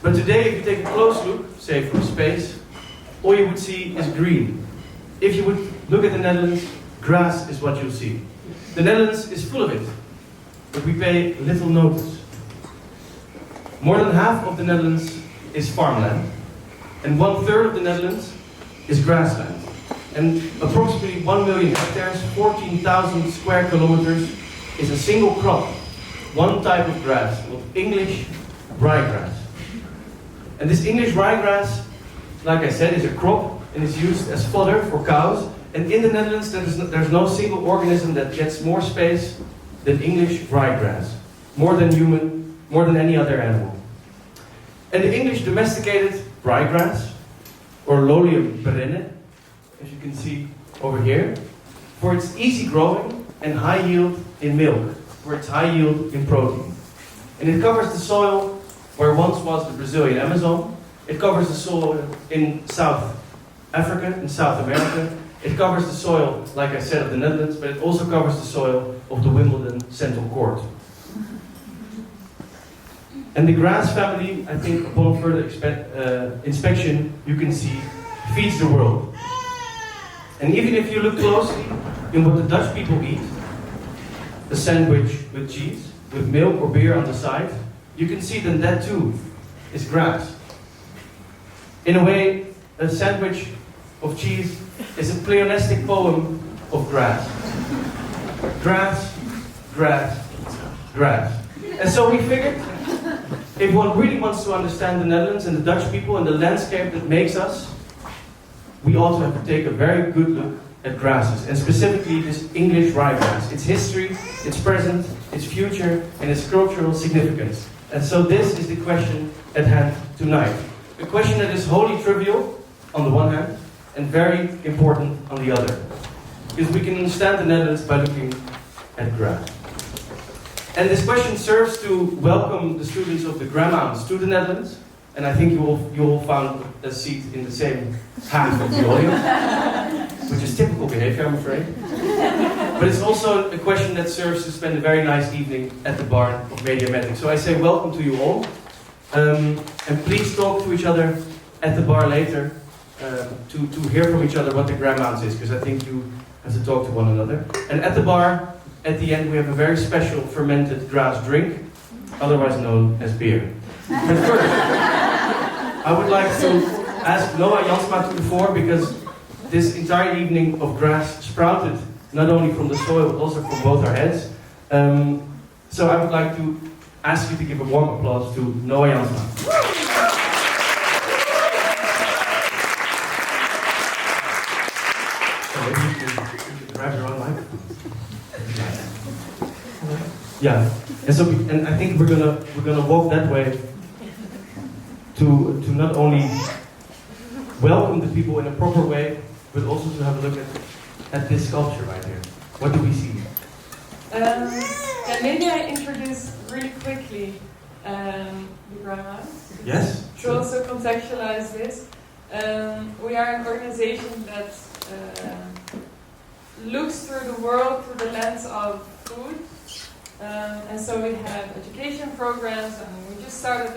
But today, if you take a close look, say from space, all you would see is green. If you would look at the Netherlands, grass is what you'll see. The Netherlands is full of it, but we pay little notice. More than half of the Netherlands is farmland, and 1/3 of the Netherlands is grassland. And approximately 1 million hectares, 14,000 square kilometers, is a single crop, one type of grass, called English ryegrass. And this English ryegrass, like I said, is a crop and is used as fodder for cows. And in the Netherlands, there's no single organism that gets more space than English ryegrass, more than human, more than any other animal. And the English domesticated ryegrass, or Lolium perenne, as you can see over here, for its easy growing and high yield in milk, for its high yield in protein. And it covers the soil where once was the Brazilian Amazon. It covers the soil in South Africa, in South America. It covers the soil, like I said, of the Netherlands, but it also covers the soil of the Wimbledon Central Court. And the grass family, I think, upon further inspection, you can see, feeds the world. And even if you look closely in what the Dutch people eat, a sandwich with cheese, with milk or beer on the side, you can see that that too is grass. In a way, a sandwich of cheese is a pleonastic poem of grass. Grass, grass, grass. And so we figured, if one really wants to understand the Netherlands and the Dutch people and the landscape that makes us, we also have to take a very good look at grasses, and specifically this English ryegrass, its history, its present, its future, and its cultural significance. And so this is the question at hand tonight. A question that is wholly trivial on the one hand, and very important on the other. Because we can understand the Netherlands by looking at grass. And this question serves to welcome the students of the Gramounce to the Netherlands. And I think you all found a seat in the same half of the audience, which is typical behavior, I'm afraid. But it's also a question that serves to spend a very nice evening at the bar of Mediamatic. So I say welcome to you all. And please talk to each other at the bar later to hear from each other what the Gramounce is, because I think you have to talk to one another. And at the bar, at the end, we have a very special fermented grass drink, otherwise known as beer. But first, I would like to ask Noah Jansma to the fore, because this entire evening of grass sprouted not only from the soil, but also from both our heads. So I would like to ask you to give a warm applause to Noah Jansma. So maybe you can grab your own microphone. Yeah, and I think we're gonna walk that way to not only welcome the people in a proper way, but also to have a look at this sculpture right here. What do we see? And maybe I introduce really quickly the Gramounce. Yes. To Sure. also contextualize this, we are an organization that looks through the world through the lens of food. And so we have education programs, and we just started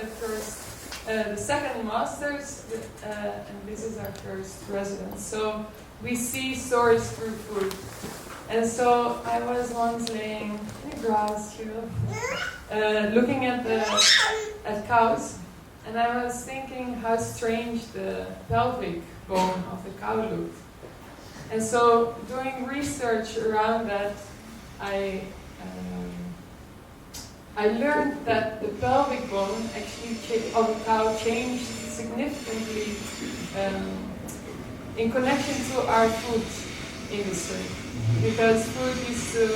the second master's, and this is our first residence. So we see stories through food. And so I was once laying in the grass, looking at cows, and I was thinking how strange the pelvic bone of the cow looked. And so doing research around that, I learned that the pelvic bone actually of a cow changed significantly in connection to our food industry. Because food used to,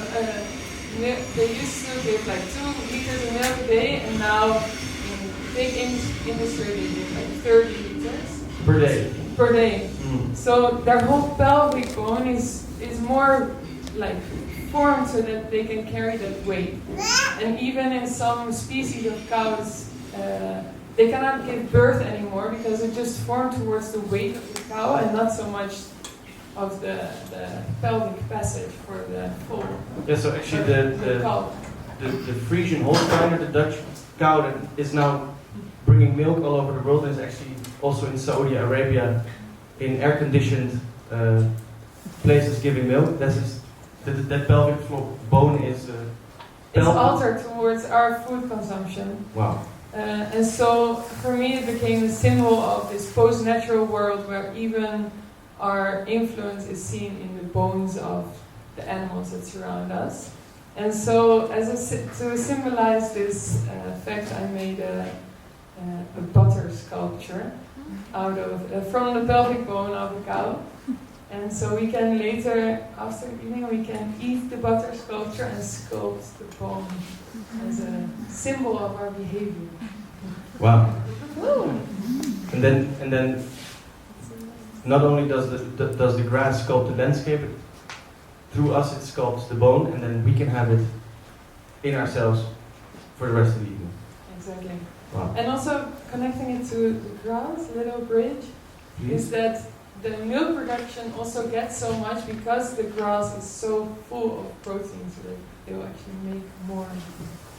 they used to give like 2 liters of milk a day, and now in big industry they give like 30 liters per day. Mm. So their whole pelvic bone is more like formed so that they can carry that weight. And even in some species of cows, they cannot give birth anymore because it just formed towards the weight of the cow and not so much of the pelvic passage for the foal. Yeah, so actually the Frisian Holsteiner, the Dutch cow that is now bringing milk all over the world. There's actually also in Saudi Arabia, in air-conditioned places giving milk. That pelvic floor bone is it's altered towards our food consumption. Wow. And so for me it became a symbol of this post-natural world where even our influence is seen in the bones of the animals that surround us. And so to symbolize this fact, I made a butter sculpture out of from the pelvic bone of a cow. And so we can later, after eating, we can eat the butter sculpture and sculpt the bone as a symbol of our behavior. Wow. Woo. And then not only does the grass sculpt the landscape, but through us it sculpts the bone, and then we can have it in ourselves for the rest of the evening. Exactly. Wow. And also connecting it to the grass, a little bridge, is that the milk production also gets so much because the grass is so full of protein, so that they will actually make more.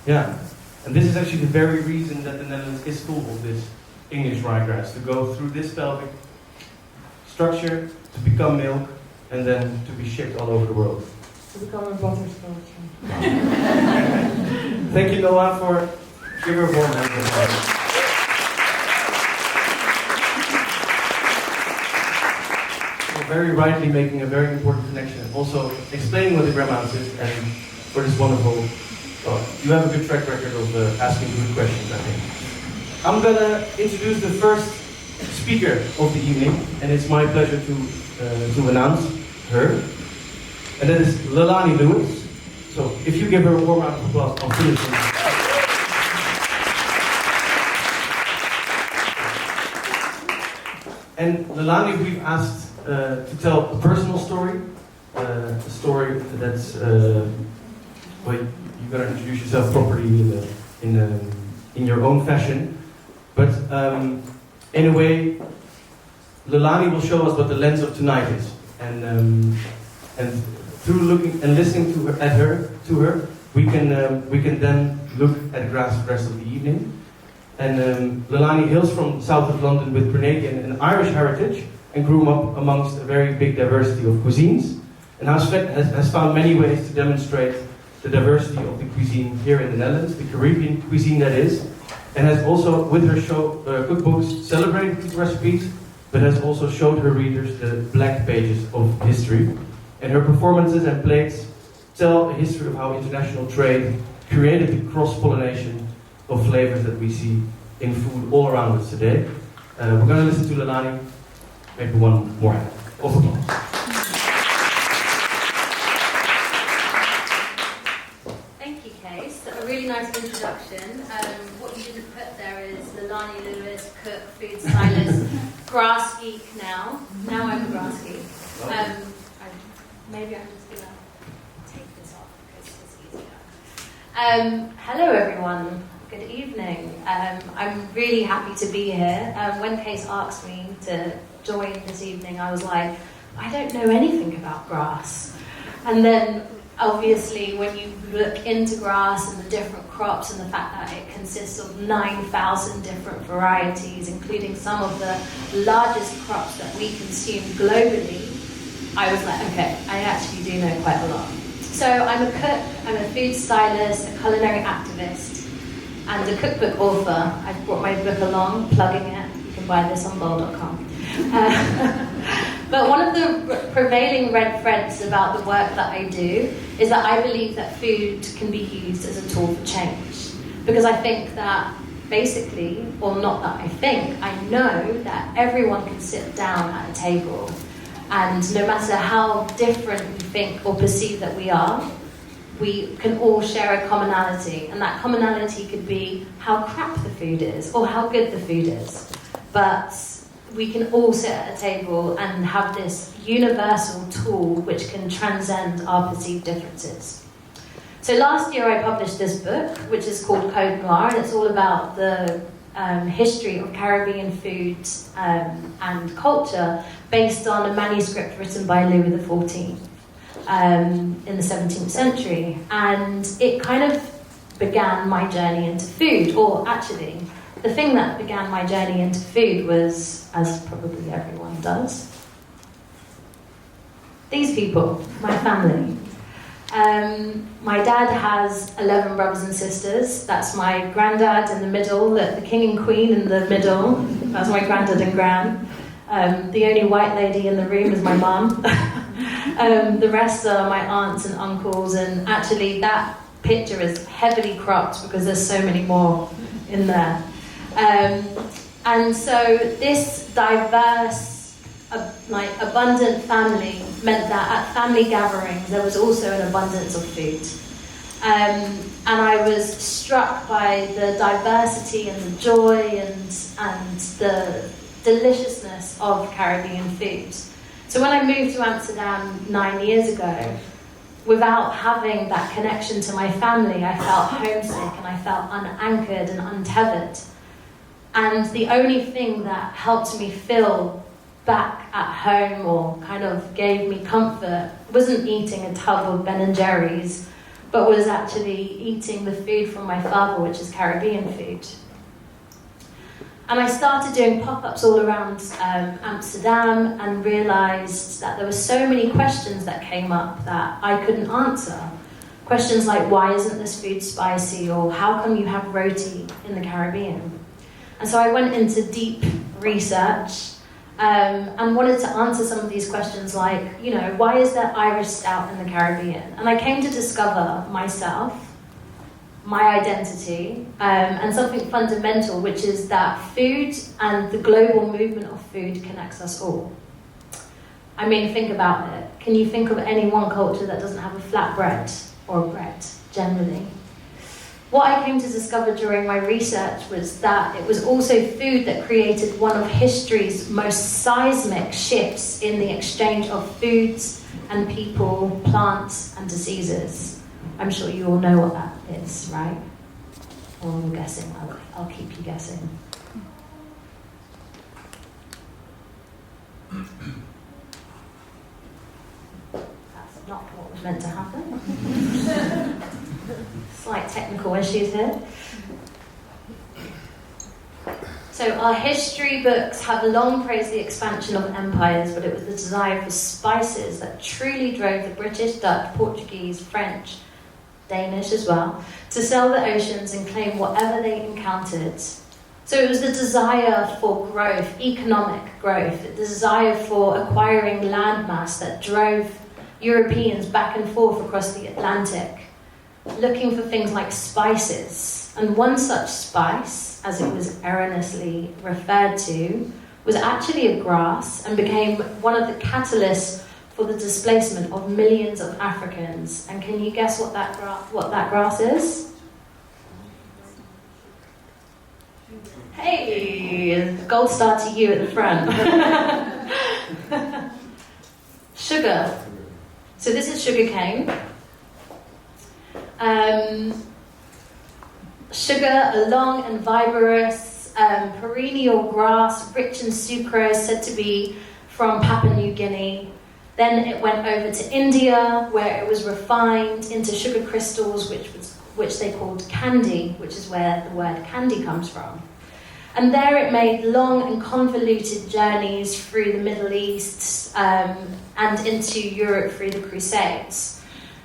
Yeah, and this is actually the very reason that the Netherlands is full of this English ryegrass, to go through this pelvic structure, to become milk, and then to be shipped all over the world. To become a butter sculpture. Thank you, Noah, for giving her a warm hand. Very rightly making a very important connection, also explaining what the Gramounce is, and for this wonderful, you have a good track record of asking good questions, I think. I'm gonna introduce the first speaker of the evening, and it's my pleasure to announce her, and that is Lelani Lewis. So if you give her a warm round of applause, I'll finish it. And Lelani, we've asked to tell a personal story, a story that's well, you're gonna introduce yourself properly in your own fashion, but in a way, Lelani will show us what the lens of tonight is, and through looking and listening to her, we can then look at grass for the rest of the evening. And Lelani hails from south of London with Grenadian and Irish heritage, and grew up amongst a very big diversity of cuisines, and has found many ways to demonstrate the diversity of the cuisine here in the Netherlands, the Caribbean cuisine that is, and has also, with her show cookbooks, celebrated these recipes, but has also showed her readers the black pages of history. And her performances and plates tell a history of how international trade created the cross-pollination of flavors that we see in food all around us today. We're going to listen to Lelani. Maybe one more hand. Of applause. Thank you, Kees. A really nice introduction. What you didn't put there is Lelani Lewis, cook, food stylist, grass geek now. Now I'm a grass geek. Maybe I'm just going to take this off because it's easier. Hello, everyone. Good evening. I'm really happy to be here. When Kees asked me to join this evening, I was like, I don't know anything about grass. And then, obviously, when you look into grass and the different crops and the fact that it consists of 9,000 different varieties, including some of the largest crops that we consume globally, I was like, okay, I actually do know quite a lot. So I'm a cook, I'm a food stylist, a culinary activist, and a cookbook author. I've brought my book along, plugging it. You can buy this on bowl.com. But one of the prevailing red threads about the work that I do is that I believe that food can be used as a tool for change. Because I think that basically, or not that I think, I know that everyone can sit down at a table, and no matter how different we think or perceive that we are, we can all share a commonality, and that commonality could be how crap the food is or how good the food is. But we can all sit at a table and have this universal tool which can transcend our perceived differences. So last year I published this book, which is called Code Noir, and it's all about the history of Caribbean food and culture based on a manuscript written by Louis XIV in the 17th century. And it kind of began my journey into food, or actually, the thing that began my journey into food was, as probably everyone does, these people, my family. My dad has 11 brothers and sisters. That's my granddad in the middle, the king and queen in the middle. That's my granddad and gran. The only white lady in the room is my mum. The rest are my aunts and uncles, and actually that picture is heavily cropped because there's so many more in there. And so this diverse, abundant family meant that at family gatherings there was also an abundance of food. And I was struck by the diversity and the joy and the deliciousness of Caribbean food. So when I moved to Amsterdam 9 years ago, without having that connection to my family, I felt homesick and I felt unanchored and untethered. And the only thing that helped me feel back at home or kind of gave me comfort wasn't eating a tub of Ben and Jerry's, but was actually eating the food from my father, which is Caribbean food. And I started doing pop-ups all around Amsterdam and realised that there were so many questions that came up that I couldn't answer. Questions like, why isn't this food spicy? Or how come you have roti in the Caribbean? And so I went into deep research and wanted to answer some of these questions like, why is there Irish stout in the Caribbean? And I came to discover myself, my identity, and something fundamental, which is that food and the global movement of food connects us all. I mean, think about it. Can you think of any one culture that doesn't have a flatbread or bread, generally? What I came to discover during my research was that it was also food that created one of history's most seismic shifts in the exchange of foods and people, plants and diseases. I'm sure you all know what that is, right? Or all guessing. I'll keep you guessing. That's not what was meant to happen. Slight technical issues here. So our history books have long praised the expansion of empires, but it was the desire for spices that truly drove the British, Dutch, Portuguese, French, Danish as well, to sail the oceans and claim whatever they encountered. So it was the desire for growth, economic growth, the desire for acquiring landmass that drove Europeans back and forth across the Atlantic, looking for things like spices. And one such spice, as it was erroneously referred to, was actually a grass and became one of the catalysts for the displacement of millions of Africans. And can you guess what that grass is? Hey, gold star to you at the front. Sugar. So this is sugar cane. Sugar, a long and vigorous perennial grass, rich in sucrose, said to be from Papua New Guinea. Then it went over to India, where it was refined into sugar crystals, which they called candy, which is where the word candy comes from. And there it made long and convoluted journeys through the Middle East and into Europe through the Crusades.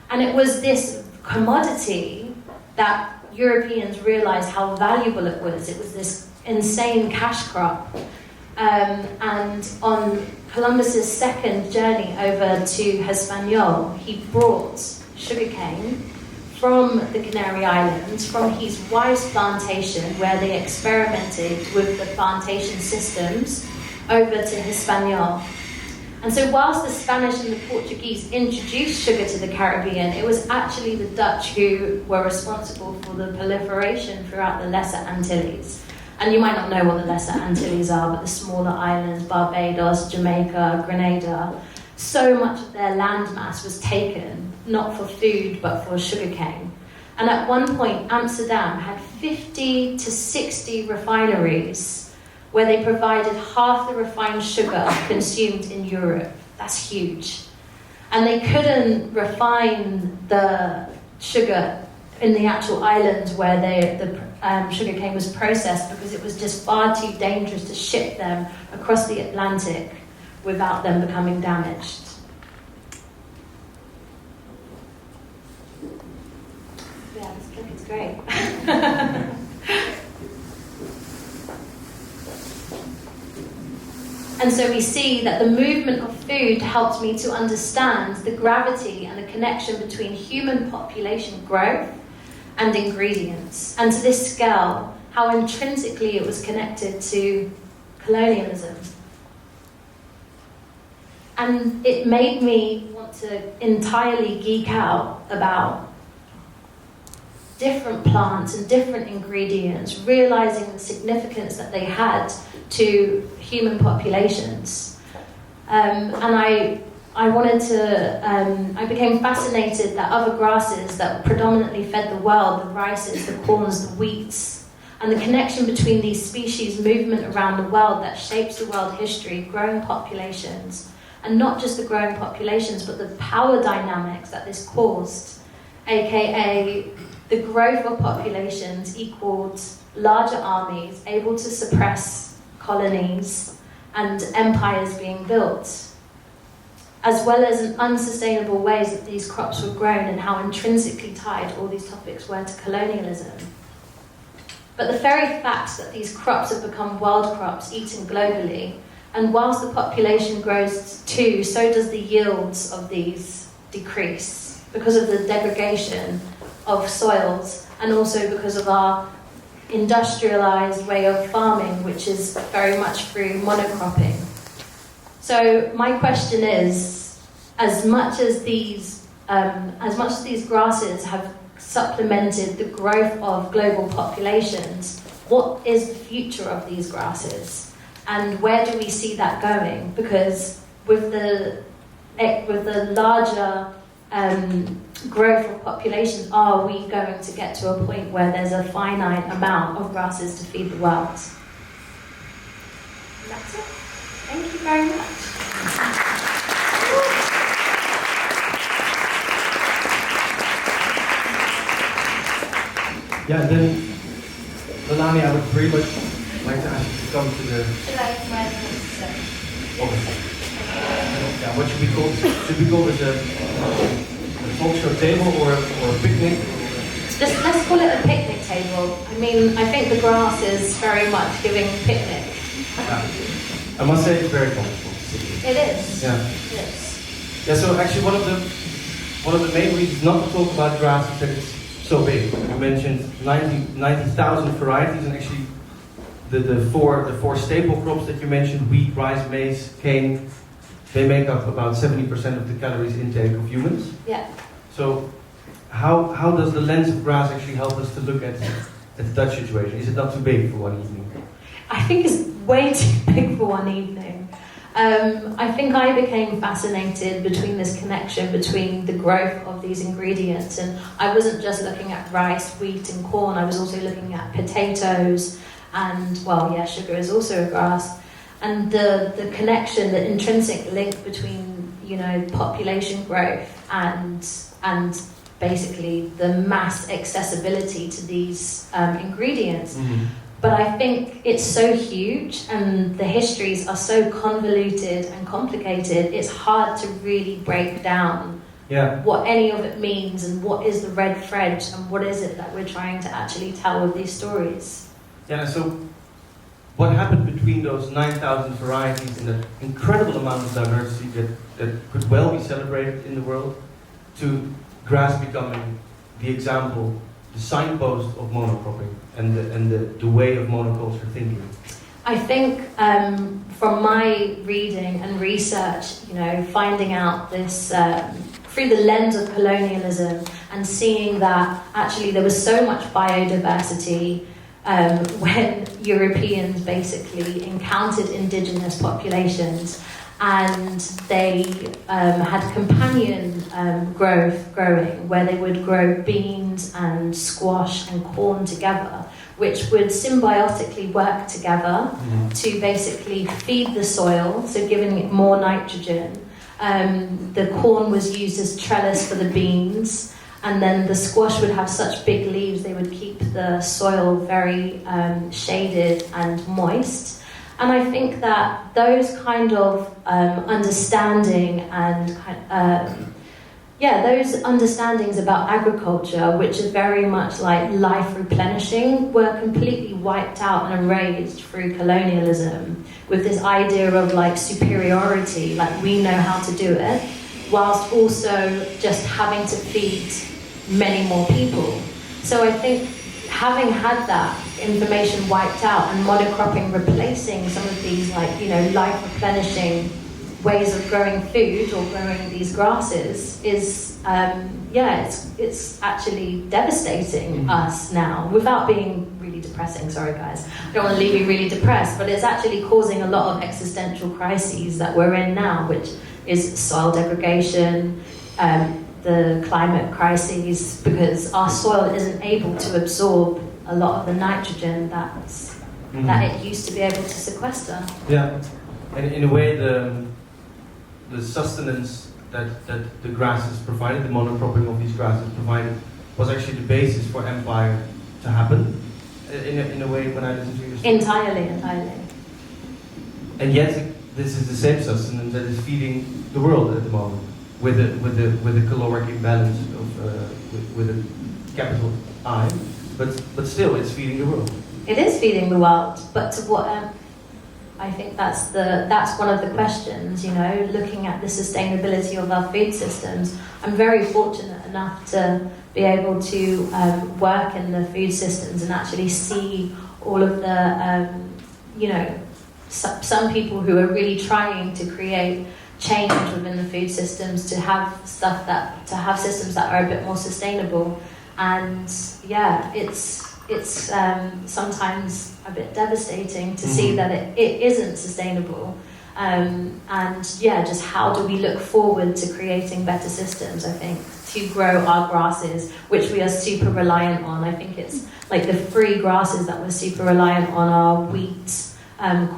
And it was this commodity that Europeans realized how valuable it was. It was this insane cash crop. And on Columbus's second journey over to Hispaniola, he brought sugarcane from the Canary Islands, from his wife's plantation, where they experimented with the plantation systems, over to Hispaniola. And so whilst the Spanish and the Portuguese introduced sugar to the Caribbean, it was actually the Dutch who were responsible for the proliferation throughout the Lesser Antilles. And you might not know what the Lesser Antilles are, but the smaller islands, Barbados, Jamaica, Grenada, so much of their landmass was taken, not for food, but for sugarcane. And at one point, Amsterdam had 50 to 60 refineries where they provided half the refined sugar consumed in Europe. That's huge. And they couldn't refine the sugar in the actual islands where sugarcane was processed because it was just far too dangerous to ship them across the Atlantic without them becoming damaged. Yeah, this book is great. And so we see that the movement of food helped me to understand the gravity and the connection between human population growth and ingredients, and to this scale, how intrinsically it was connected to colonialism. And it made me want to entirely geek out about different plants and different ingredients, realizing the significance that they had to human populations. And I wanted to, I became fascinated that other grasses that predominantly fed the world, the rices, the corns, the wheats, and the connection between these species' movement around the world that shapes the world history, growing populations, and not just the growing populations, but the power dynamics that this caused, aka the growth of populations equaled larger armies able to suppress colonies and empires being built, as well as in unsustainable ways that these crops were grown and how intrinsically tied all these topics were to colonialism. But the very fact that these crops have become world crops eaten globally, and whilst the population grows too, so does the yields of these decrease because of the degradation of soils and also because of our industrialized way of farming, which is very much through monocropping. So my question is, as much as these grasses have supplemented the growth of global populations, what is the future of these grasses, and where do we see that going? Because with the larger growth of populations, are we going to get to a point where there's a finite amount of grasses to feed the world? That's it. Thank you very much. Yeah, then, Lelani, I would very much like to ask you to come to the... Should I write this? Yeah, what should we call it? Should we call it a talk show table or a picnic? Let's call it a picnic table. I mean, I think the grass is very much giving picnic. Yeah. I must say it's very comfortable. It is. Yeah. It is. Yeah. So actually, one of the main reasons not to talk about grass is that it's so big. You mentioned 90,000 varieties, and actually, the four staple crops that you mentioned: wheat, rice, maize, cane. They make up about 70% of the calories intake of humans. Yeah. So, how does the lens of grass actually help us to look at the Dutch situation? Is it not too big for one evening? I think it's way too big for one evening. I think I became fascinated between this connection between the growth of these ingredients, and I wasn't just looking at rice, wheat and corn, I was also looking at potatoes and, well, yeah, sugar is also a grass, and the connection, the intrinsic link between, you know, population growth and basically the mass accessibility to these ingredients. Mm-hmm. But I think it's so huge and the histories are so convoluted and complicated, it's hard to really break down what any of it means and what is the red thread and what is it that we're trying to actually tell with these stories. Yeah, so what happened between those 9,000 varieties and that incredible amount of diversity that could well be celebrated in the world to grass becoming the example, the signpost of monocropping and the way of monoculture thinking? I think from my reading and research, you know, finding out this through the lens of colonialism and seeing that actually there was so much biodiversity when Europeans basically encountered indigenous populations and they had companion growing where they would grow beans and squash and corn together, which would symbiotically work together to basically feed the soil, so giving it more nitrogen. The corn was used as trellis for the beans, and then the squash would have such big leaves they would keep the soil very shaded and moist. And I think that those kind of understanding and those understandings about agriculture, which is very much like life replenishing, were completely wiped out and erased through colonialism, with this idea of like superiority, like we know how to do it, whilst also just having to feed many more people. So I think having had that information wiped out and monocropping replacing some of these life replenishing ways of growing food or growing these grasses is it's actually devastating us now, without being really depressing. Sorry guys, I don't want to leave you really depressed, but it's actually causing a lot of existential crises that we're in now, which is soil degradation, the climate crises, because our soil isn't able to absorb a lot of the nitrogen that it used to be able to sequester. Yeah, and in a way the sustenance that the grasses provided, the monocropping of these grasses provided, was actually the basis for empire to happen. In a way, when I listen to you. Entirely. And yet, this is the same sustenance that is feeding the world at the moment, with a caloric imbalance with a capital I, but still, it's feeding the world. It is feeding the world, but to what end? I think that's one of the questions, looking at the sustainability of our food systems. I'm very fortunate enough to be able to work in the food systems and actually see all of the, some people who are really trying to create change within the food systems to have systems that are a bit more sustainable. And it's sometimes a bit devastating to see that it isn't sustainable. Just how do we look forward to creating better systems, I think, to grow our grasses, which we are super reliant on. I think it's like the three grasses that we're super reliant on are wheat,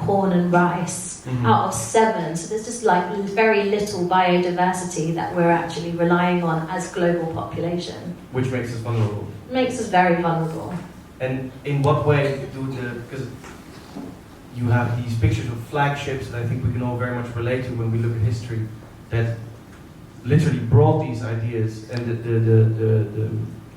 corn and rice, out of 7. So there's just like very little biodiversity that we're actually relying on as global population. Which makes us vulnerable. Makes us very vulnerable. And in what way because you have these pictures of flagships that I think we can all very much relate to when we look at history, that literally brought these ideas and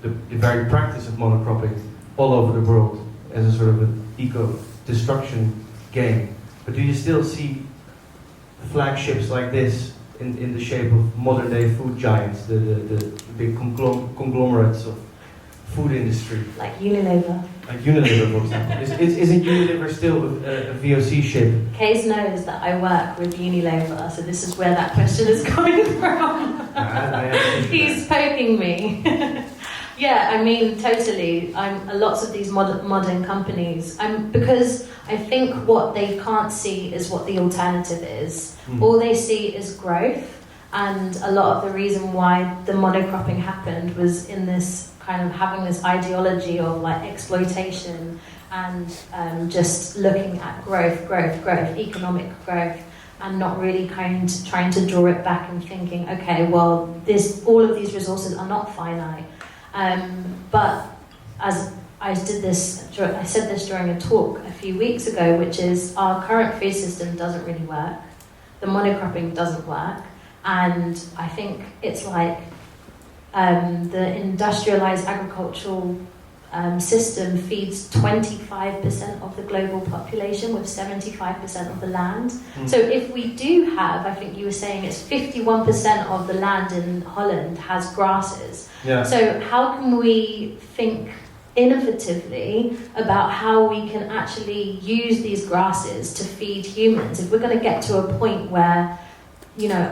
the very practice of monocropping all over the world as a sort of an eco-destruction game. But do you still see flagships like this in the shape of modern day food giants, the big conglomerates of food industry? Like Unilever. Like Unilever, for example. Isn't Unilever still a VOC ship? Kees knows that I work with Unilever, so this is where that question is coming from. He's poking me. Yeah, I mean, totally. Lots of these modern companies, because I think what they can't see is what the alternative is. All they see is growth, and a lot of the reason why the monocropping happened was in this kind of having this ideology of like exploitation and just looking at growth, economic growth, and not really trying to draw it back and thinking, okay, well, all of these resources are not finite. But as I said this during a talk a few weeks ago, which is our current food system doesn't really work. The monocropping doesn't work, and I think it's like the industrialized agricultural system feeds 25% of the global population with 75% of the land. So if we do have, I think you were saying it's 51% of the land in Holland has grasses. Yeah. So how can we think innovatively about how we can actually use these grasses to feed humans? If we're going to get to a point where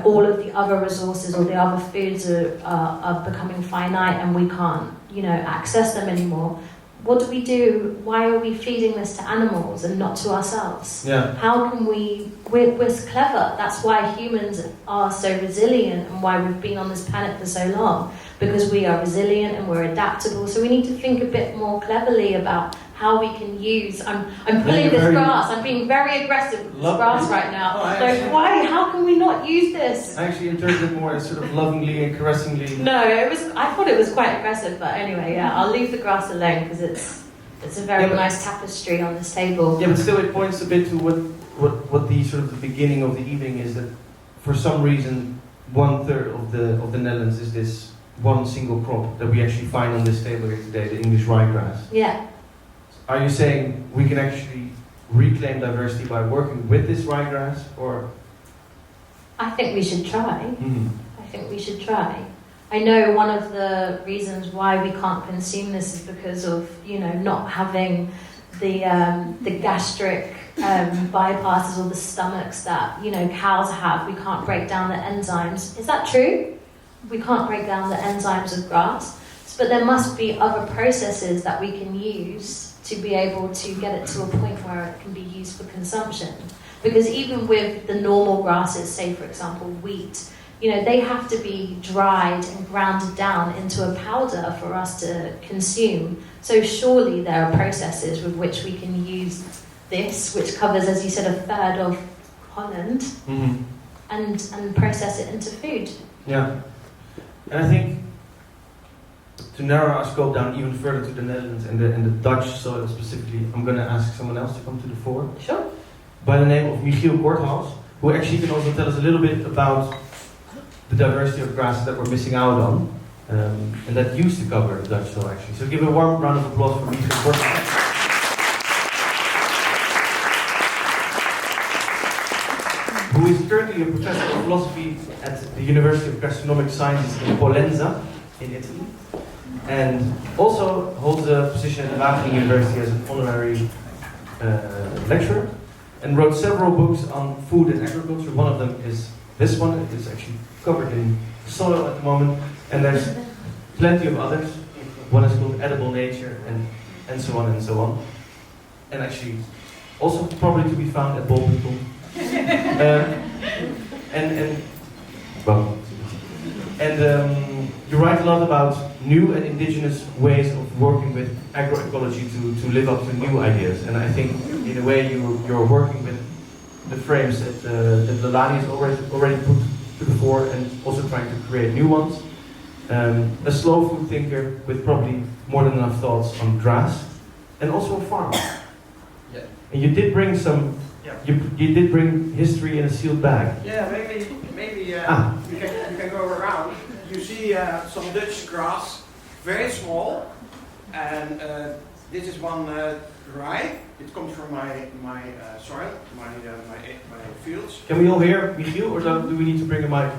all of the other resources or the other foods are becoming finite and we can't, access them anymore. What do we do? Why are we feeding this to animals and not to ourselves? Yeah. How can we're clever. That's why humans are so resilient and why we've been on this planet for so long, because we are resilient and we're adaptable. So we need to think a bit more cleverly about how we can use. I'm pulling this grass. I'm being very aggressive with this grass right now. How can we not use this? I actually interpreted it more as sort of lovingly and caressingly. No, I thought it was quite aggressive, but anyway, yeah, I'll leave the grass alone because it's a very nice tapestry on this table. Yeah, but still it points a bit to what the sort of the beginning of the evening is, that for some reason 1/3 of the Netherlands is this one single crop that we actually find on this table here today, the English ryegrass. Yeah. Are you saying we can actually reclaim diversity by working with this ryegrass, or? I think we should try. Mm-hmm. I think we should try. I know one of the reasons why we can't consume this is because of, not having the gastric bypasses or the stomachs that, cows have. We can't break down the enzymes. Is that true? We can't break down the enzymes of grass. But there must be other processes that we can use to be able to get it to a point where it can be used for consumption. Because even with the normal grasses, say for example wheat, they have to be dried and ground down into a powder for us to consume. So surely there are processes with which we can use this, which covers, as you said, 1/3 of Holland, and process it into food. Yeah, and I think to narrow our scope down even further to the Netherlands and the Dutch soil specifically, I'm going to ask someone else to come to the fore. Sure. By the name of Michiel Korthals, who actually can also tell us a little bit about the diversity of grasses that we're missing out on, and that used to cover the Dutch soil actually. So give a warm round of applause for Michiel Korthals. Who is currently a professor of philosophy at the University of Gastronomic Sciences in Pollenza, in Italy. And also holds a position at Wageningen University as an honorary lecturer, and wrote several books on food and agriculture. One of them is this one. It is actually covered in soil at the moment, and there's plenty of others. One is called Edible Nature, and so on and so on. And actually, also probably to be found at Bol.com. You write a lot about new and indigenous ways of working with agroecology to live up to new ideas. And I think, in a way, you're working with the frames that Lelani has already put to the fore, and also trying to create new ones. A slow food thinker with probably more than enough thoughts on grass, and also a farmer. Yeah. And you did bring some. Yeah. You did bring history in a sealed bag. Yeah, maybe you can go around. You see some Dutch grass, very small, and this is one rye. It comes from my soil, my fields. Can we all hear Michiel, or do we need to bring a mic?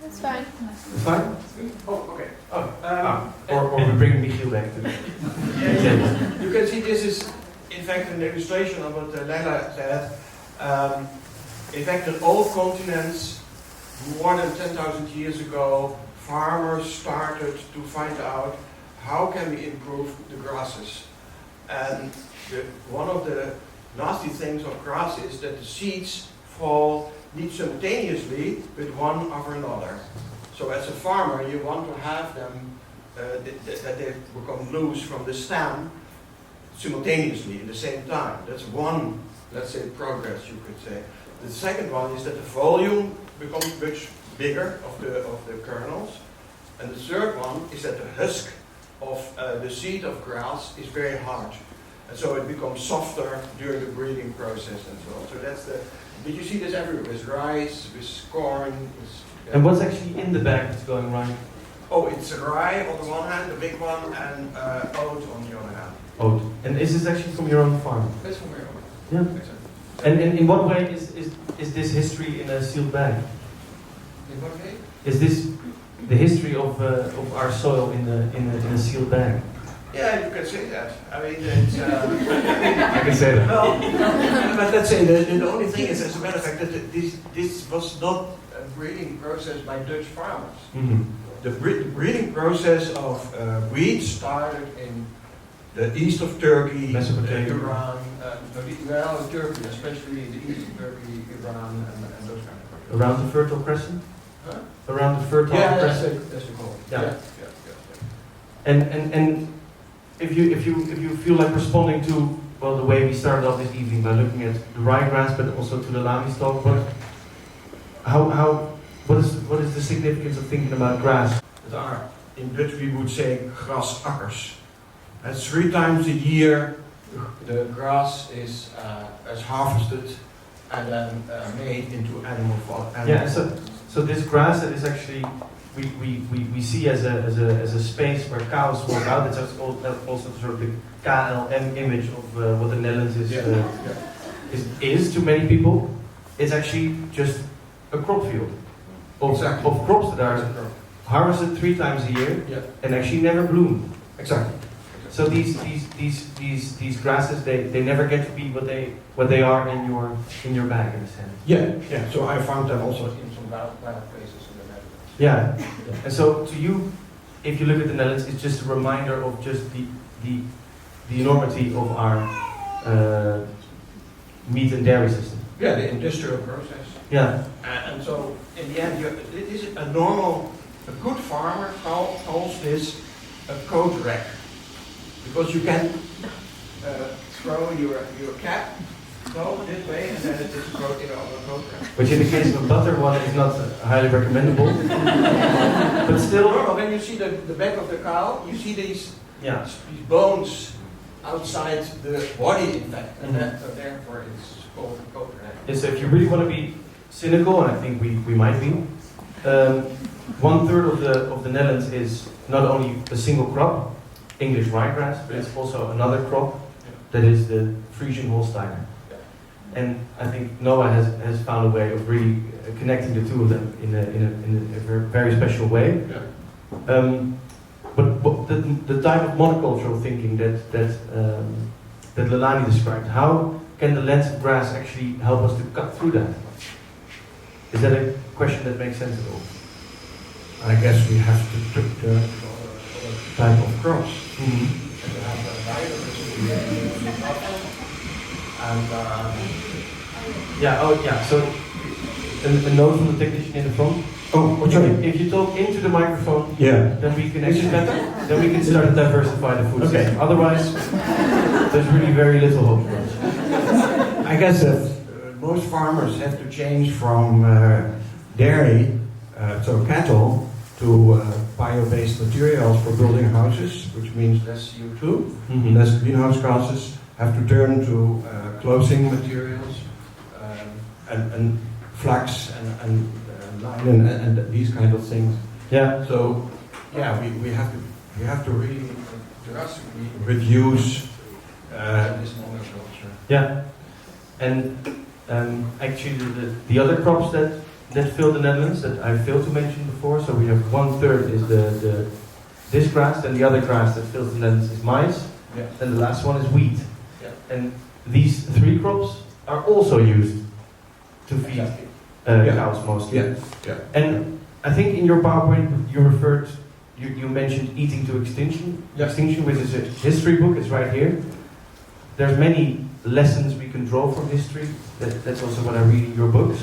That's fine. It's fine? Oh, okay. Or we bring Michiel back to Yeah, you can see this is, in fact, an illustration of what Leila said. In fact, in all continents, more than 10,000 years ago, farmers started to find out how can we improve the grasses. And one of the nasty things of grass is that the seeds fall not simultaneously, but one over another. So as a farmer, you want to have them, that they become loose from the stem simultaneously at the same time. That's one, let's say, progress, you could say. The second one is that the volume becomes much bigger of the kernels. And the third one is that the husk of the seed of grass is very hard. And so it becomes softer during the breeding process and so on. So that's did you see this everywhere? With rice, with corn. And what's actually in the bag that's going right? Oh, it's rye on the one hand, the big one, and oat on the other hand. Oat. And is this actually from your own farm? That's from my own. Yeah. And in what way is this history in a sealed bag? In what way? Is this the history of our soil in a sealed bag? Yeah, you can say that. I mean, it's, I can say that. Well, but let's say the only thing is, as a matter of fact, that this was not a breeding process by Dutch farmers. Mm-hmm. The breeding process of wheat started in the east of Turkey, Mesopotamia. Iran, Turkey, especially in the east of Turkey, Iran, and those kind of countries. Around the Fertile Crescent? Huh? Around the Fertile Crescent? That's the call. Yeah. Yeah. And if you feel like responding to, well, the way we started off this evening by looking at the ryegrass, but also to Lelani's talk, but what is the significance of thinking about grass? That are, in Dutch we would say, grasakkers. And 3 times a year the grass is harvested and then made into animal fodder. Yeah, so this grass that is actually we see as a space where cows walk out. It's also sort of the KLM image of what the Netherlands is to many people. It's actually just a crop field of crops that are harvested 3 times a year and actually never bloom. Exactly. So these grasses they never get to be what they are in your bag in a sense. Yeah. So I found them also in some wild places in the Netherlands. Yeah. And so to you, if you look at the Netherlands, it's just a reminder of just the enormity of our meat and dairy system. Yeah, the industrial process. Yeah. And so in the end, it is a good farmer calls this a coat rack. Because you can throw your cap go this way and then it just throw it on a coat rack. Which in the case of a butter one is not highly recommendable. But still. No, when you see the back of the cow, you see these bones outside the body, in fact, and so therefore it's called a coat rack. Yeah, so if you really want to be cynical, and I think we might be, 1/3 of the Netherlands is not only a single crop, English ryegrass, but it's also another crop that is the Frisian Holsteiner. And I think Noah has found a way of really connecting the two of them in a very special way. But the type of monocultural thinking that Lelani described, how can the lens of grass actually help us to cut through that? Is that a question that makes sense at all? I guess we have to pick the type of crops. So a note from the technician in the front. Oh, sorry. If you talk into the microphone, then we can actually then we can start to diversify the food system. Otherwise, there's really very little hope for us. I guess that most farmers have to change from dairy, so cattle, to bio-based materials for building houses, which means less CO2, less greenhouse gases, have to turn to clothing materials, and flax and linen and these kind of things. Yeah. So we have to really drastically reduce this monoculture. Yeah. And actually the other crops that fill the Netherlands that I failed to mention before. So we have 1/3 is this grass, and the other grass that fills the Netherlands is maize, and the last one is wheat. And these 3 crops are also used to feed cows mostly. And I think in your PowerPoint you mentioned eating to extinction. Extinction, which is a history book, it's right here. There's many lessons we can draw from history. That's also what I read in your books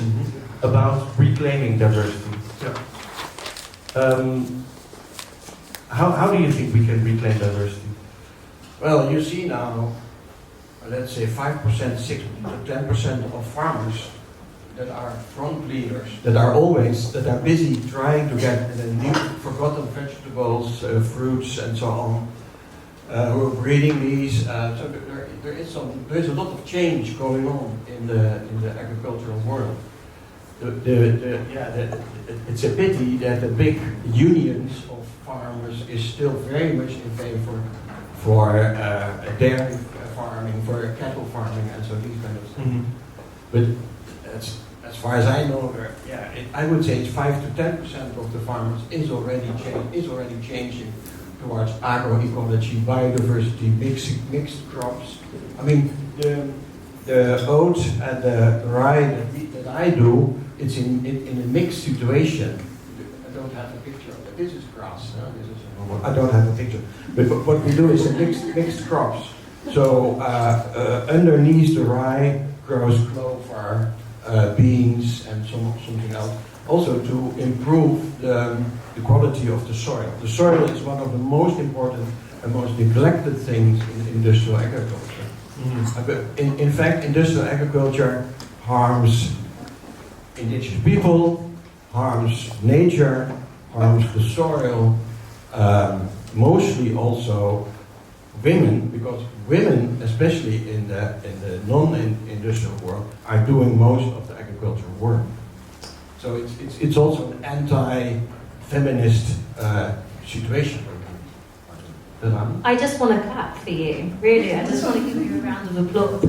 about reclaiming diversity. How do you think we can reclaim diversity? Well, you see now, let's say 5%, 6% to 10% of farmers that are front leaders, that are busy trying to get the new forgotten vegetables, fruits, and so on, who are breeding these. So there is a lot of change going on in the agricultural world. It's a pity that the big unions of farmers is still very much in favor for dairy farming, for cattle farming, and so these kind of things. But as far as I know, I would say it's 5 to 10% of the farmers is already changing towards agroecology, biodiversity, mixed crops. I mean, the oats and the rye that I do, it's in a mixed situation. I don't have a picture of it. This is grass. This is I don't have a picture. But what we do is a mixed crops. So underneath the rye grows clover, beans, and something else. Also to improve the quality of the soil. The soil is one of the most important and most neglected things in industrial agriculture. In fact, industrial agriculture harms indigenous people, harms nature, harms the soil, mostly also women, because women, especially in the non-industrial world, are doing most of the agricultural work. So it's also an anti-feminist situation. I just want to clap for you, really. I just want to give you a round of applause.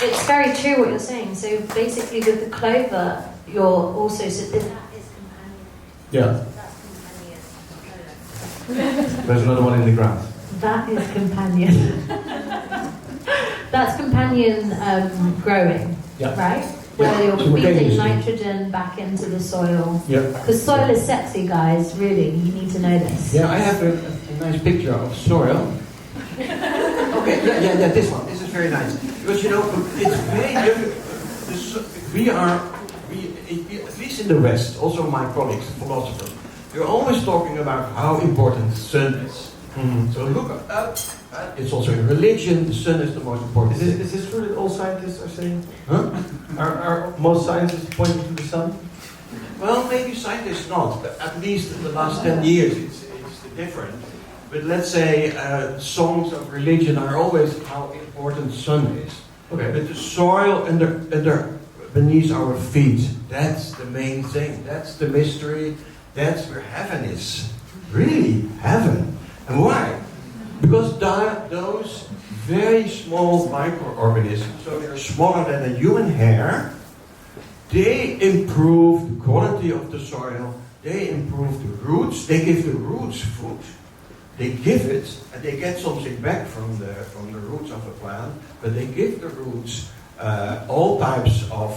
It's very true what you're saying. So basically, with the clover, you're also that is companion. Yeah. There's another one in the ground. That is companion. That's companion growing, right? Where you're feeding nitrogen back into the soil. Yeah. Because soil is sexy, guys. Really, you need to know this. Yeah, I have a nice picture of soil. Okay, yeah, this one. This is very nice. Because, it's very difficult. At least in the West, also my colleagues, the philosophers, they're always talking about how important the sun is. So look up. It's also in religion, the sun is the most important thing. Is this true that all scientists are saying? Huh? Are most scientists pointing to the sun? Well, maybe scientists not, but at least in the last 10 years it's different. But let's say songs of religion are always how important sun is. Okay. But the soil beneath our feet, that's the main thing. That's the mystery. That's where heaven is. Really, heaven. And why? Because those very small microorganisms, so they're smaller than a human hair, they improve the quality of the soil, they improve the roots, they give the roots food. They give it, and they get something back from the roots of the plant, but they give the roots all types of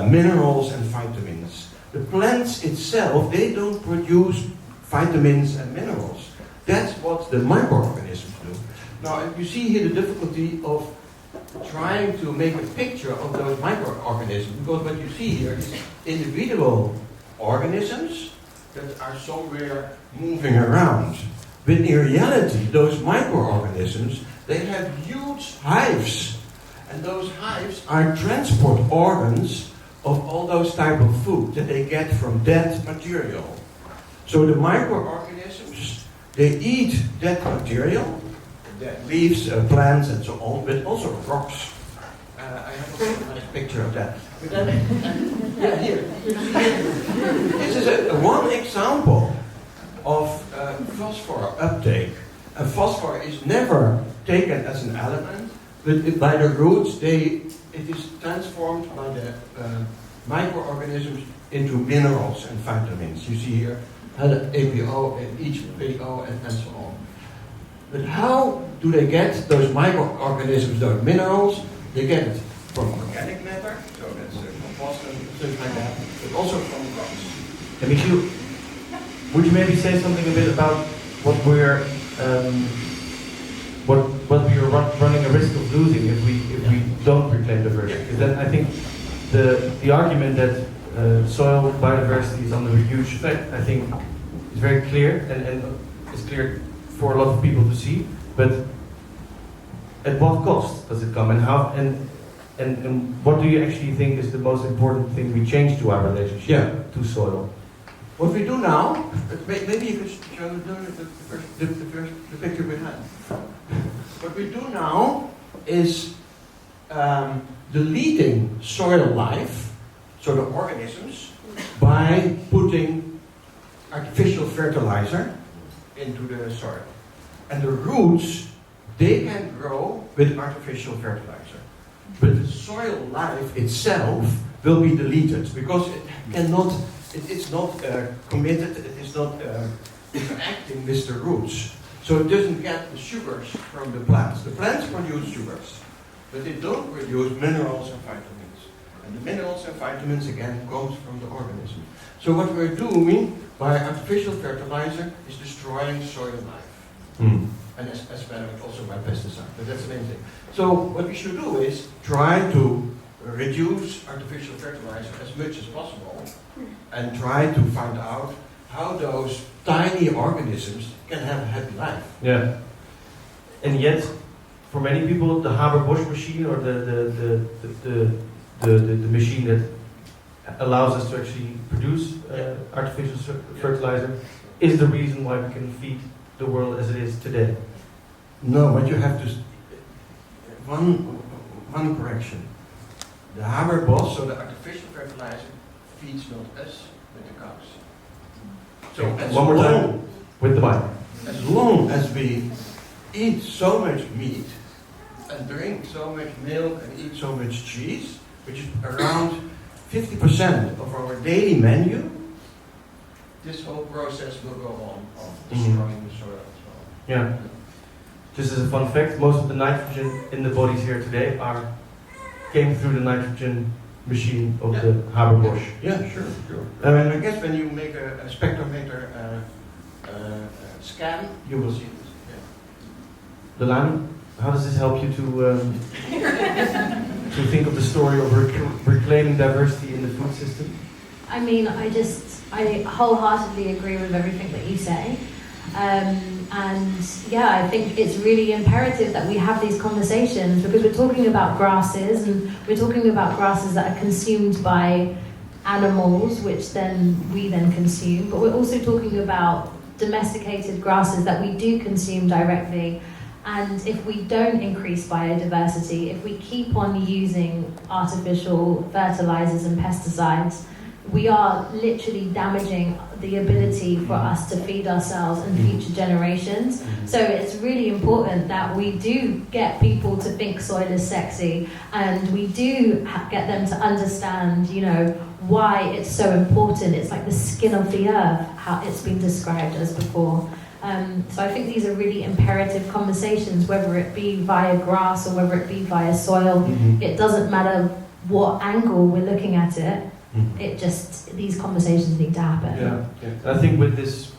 minerals and vitamins. The plants itself, they don't produce vitamins and minerals. That's what the microorganisms do. Now, you see here the difficulty of trying to make a picture of those microorganisms, because what you see here is individual organisms that are somewhere moving around. But in reality, those microorganisms, they have huge hives. And those hives are transport organs of all those type of food that they get from dead material. So the microorganisms, they eat that material, that leaves, plants and so on, but also rocks. I have a nice picture of that. Yeah, here. This is one example of phosphor uptake. And phosphor is never taken as an element, but by the roots, it is transformed by the microorganisms into minerals and vitamins. You see here, APO and each PO and so on. But how do they get those microorganisms, those minerals? They get it from organic matter, so that's compost and things like that, but also from rocks. And Michiel, would you maybe say something a bit about what we're running a risk of losing if we don't reclaim diversity? Because then I think the argument that soil biodiversity is under a huge threat, I think, is very clear and is clear for a lot of people to see. But at what cost does it come, and how and what do you actually think is the most important thing we change to our relationship to soil? What we do now, maybe you could show the picture behind. What we do now is deleting soil life, so the organisms, by putting artificial fertilizer into the soil. And the roots, they can grow with artificial fertilizer. But the soil life itself will be deleted because it cannot. It's not committed, it is not interacting with the roots. So it doesn't get the sugars from the plants. The plants produce sugars, but they don't produce minerals and vitamins. And the minerals and vitamins, again, comes from the organism. So what we're doing by artificial fertilizer is destroying soil life. And as well as also by pesticides, but that's the main thing. So what we should do is try to reduce artificial fertilizer as much as possible and try to find out how those tiny organisms can have a happy life. Yeah. And yet, for many people, the Haber-Bosch machine, or the machine that allows us to actually produce artificial fertilizer, is the reason why we can feed the world as it is today. No, but you have to. One correction. The Haber-Bosch, so the artificial fertilizer, feeds not us, but the cows. So One more time with the mic. as long as we eat so much meat and drink so much milk and eat so much cheese, which is around 50% of our daily menu, this whole process will go on of destroying the soil as well. Yeah. Just as a fun fact, most of the nitrogen in the bodies here today came through the nitrogen machine of the Haber-Bosch. Yeah, sure. And I guess when you make a spectrometer scan, you will see this. Lelani, how does this help you to think of the story of reclaiming diversity in the food system? I mean, I wholeheartedly agree with everything that you say. And yeah, I think it's really imperative that we have these conversations, because we're talking about grasses, and we're talking about grasses that are consumed by animals, which we then consume, but we're also talking about domesticated grasses that we do consume directly. And if we don't increase biodiversity, if we keep on using artificial fertilizers and pesticides, we are literally damaging the ability for us to feed ourselves and future generations. So it's really important that we do get people to think soil is sexy, and we do get them to understand, why it's so important. It's like the skin of the earth, how it's been described as before. So I think these are really imperative conversations, whether it be via grass or whether it be via soil. It doesn't matter what angle we're looking at it. These conversations need to happen. Yeah. I think with this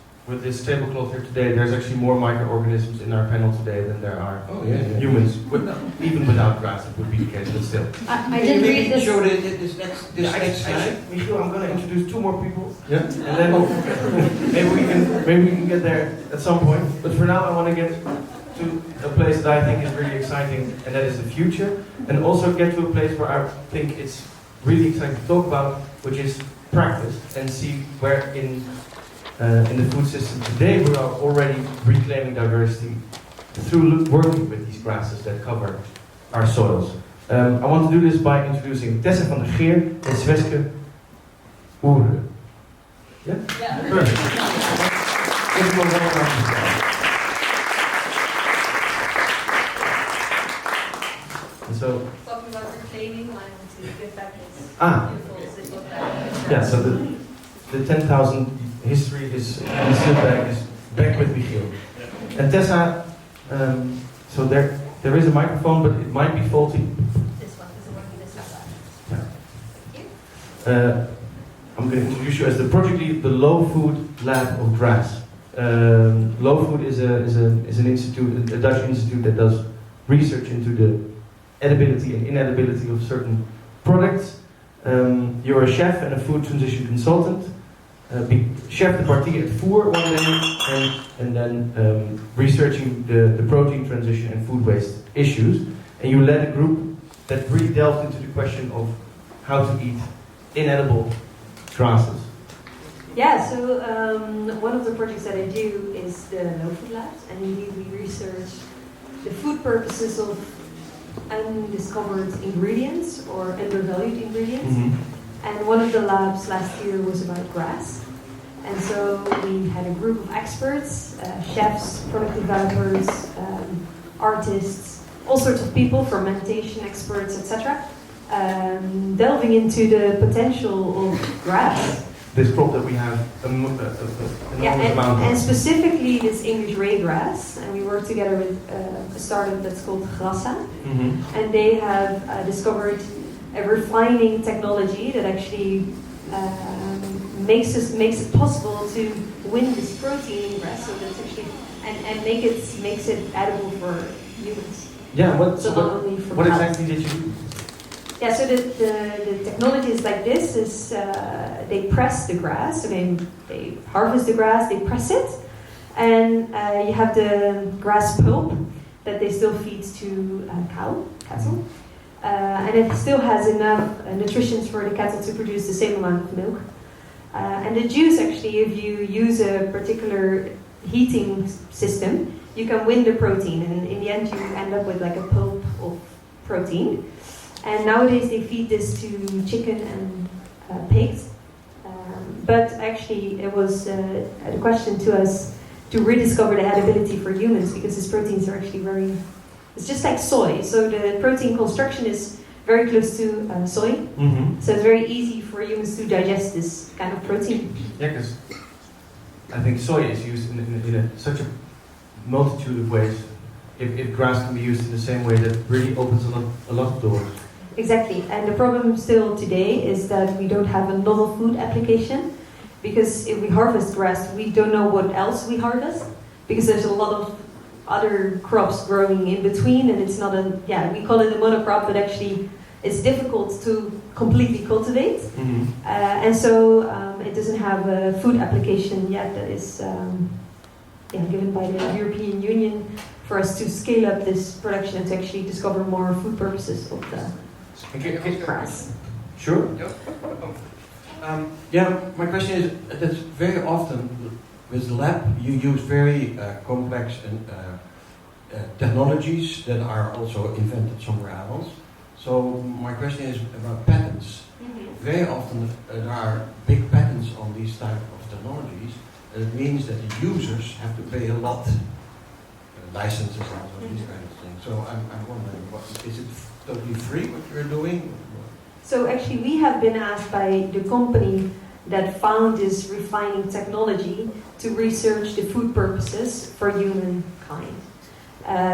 tablecloth here today, there's actually more microorganisms in our panel today than there are humans. Even without grass, it would be the case, but still. I did read this. Show this next slide. Michiel, I'm going to introduce 2 more people. Yeah. And then maybe we can get there at some point. But for now, I want to get to a place that I think is really exciting, and that is the future. And also get to a place where I think it's really exciting to talk about, which is practice, and see where in the food system today we are already reclaiming diversity through working with these grasses that cover our soils. I want to do this by introducing Tessa van der Geer and Sveske Ourø. Yeah? Yeah. Perfect. Give them a warm welcome. And so, Talking about reclaiming, I want to give back this beautiful zip of that. Yeah, so the 10,000 history is in the silk bag is back with Michiel. And Tessa, so there is a microphone, but it might be faulty. This one is working this side. Yeah. I'm going to introduce you as the project lead of the Low Food Lab of Grass. Low Food is an institute, a Dutch institute that does research into the edibility and inedibility of certain products. You're a chef and a food transition consultant. Chef de partie at Voer one day, and then researching the protein transition and food waste issues. And you led a group that really delved into the question of how to eat inedible grasses. Yeah, so one of the projects that I do is the Low Food Labs, and indeed we research the food purposes of undiscovered ingredients or undervalued ingredients. And one of the labs last year was about grass. And so we had a group of experts, chefs, product developers, artists, all sorts of people, fermentation experts, etc., delving into the potential of grass. This crop that we have enormous amount of. And specifically this English raygrass. And we work together with a startup that's called Grassroots. And they have discovered a refining technology that actually makes it possible to win this protein in grass, so that's actually and makes it edible for humans. Yeah, So not only for what cows. exactly did you do? Yeah, so the technology is like this, is they press the grass, so they harvest the grass, they press it, and you have the grass pulp that they still feed to cattle. And it still has enough nutrition for the cattle to produce the same amount of milk. And the juice, actually, if you use a particular heating system, you can win the protein, and in the end you end up with like a pulp of protein. And nowadays they feed this to chicken and pigs. But actually it was a question to us to rediscover the edibility for humans, because these proteins are actually it's just like soy. So the protein construction is very close to soy. Mm-hmm. So it's very easy for humans to digest this kind of protein. Yeah, because I think soy is used in such a multitude of ways. If grass can be used in the same way, that really opens a lot of doors. Exactly, and the problem still today is that we don't have a novel food application, because if we harvest grass, we don't know what else we harvest, because there's a lot of other crops growing in between, and it's not we call it a monocrop, but actually it's difficult to completely cultivate. Mm-hmm. And so it doesn't have a food application yet that is given by the European Union for us to scale up this production and to actually discover more food purposes of the grass. Sure. My question is that very often with the lab you use very complex technologies that are also invented somewhere else. So my question is about patents. Mm-hmm. Very often there are big patents on these type of technologies, and it means that the users have to pay a lot, licenses and all these kind of things. So I'm wondering, is it totally free what you're doing? So actually we have been asked by the company that found this refining technology to research the food purposes for humankind.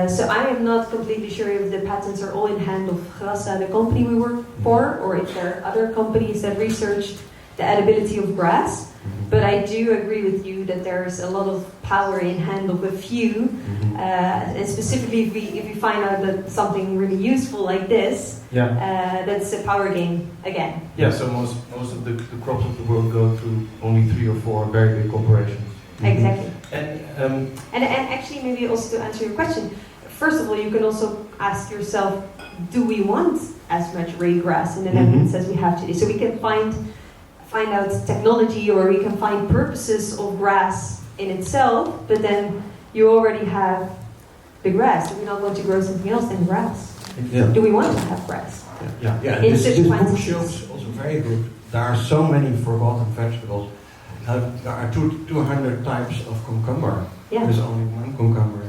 So I am not completely sure if the patents are all in hand of Grassa, the company we work for, or if there are other companies that research the edibility of grass. But I do agree with you that there's a lot of power in hand of a few, and specifically if we find out that something really useful like this, that's a power game again. Yeah, so most of the crops of the world go through only 3 or 4 very big corporations. Exactly. And actually, maybe also to answer your question, first of all, you can also ask yourself, do we want as much ray grass in the Netherlands as we have today? So we can find out technology, or we can find purposes of grass in itself, but then you already have the grass. Do we not want to grow something else than grass? Yeah. Do we want to have grass? This book shows also very good. There are so many forgotten vegetables. There are 200 types of cucumber. Yeah. There's only one cucumber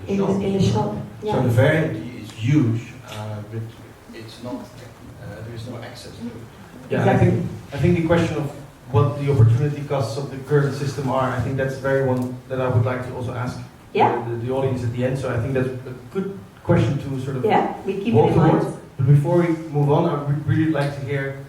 in the shop. In the shop. Yeah. So the variety is huge, but it's not. There is no access to it. yeah, Exactly. I think the question of what the opportunity costs of the current system are, I think that's very one that I would like to also ask the audience at the end. So I think that's a good question to sort of we keep walk it in mind. towards. But before we move on, I would really like to hear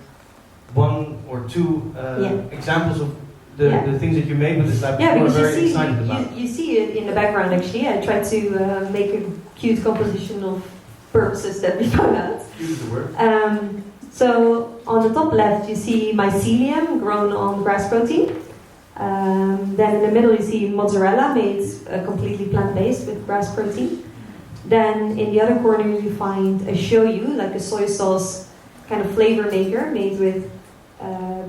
1 or 2 examples of the things that you made with this lab. Yeah, People are because very excited about. you see it in the background actually. I tried to make a cute composition of purposes that we found out. Cute is the word. So on the top left you see mycelium grown on grass protein. Then in the middle you see mozzarella made completely plant-based with grass protein. Then in the other corner you find a shoyu, like a soy sauce kind of flavor maker made with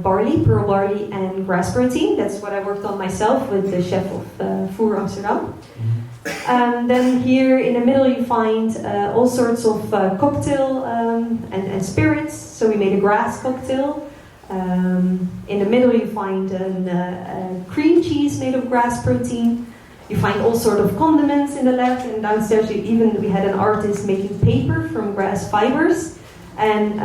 pearl barley and grass protein. That's what I worked on myself with the chef of Voer Amsterdam. Then here in the middle you find all sorts of cocktail and spirits. So we made a grass cocktail. In the middle you find a cream cheese made of grass protein. You find all sorts of condiments in the lab, and downstairs we had an artist making paper from grass fibers and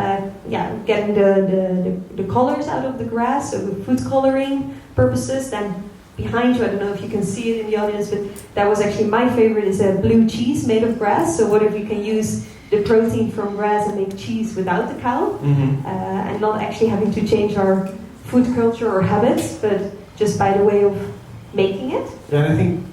getting the colors out of the grass, so with food coloring purposes. Then behind you, I don't know if you can see it in the audience, but that was actually my favorite, is a blue cheese made of grass. So what if you can use the protein from grass and make cheese without the cow, and not actually having to change our food culture or habits, but just by the way of making it. Yeah, and I think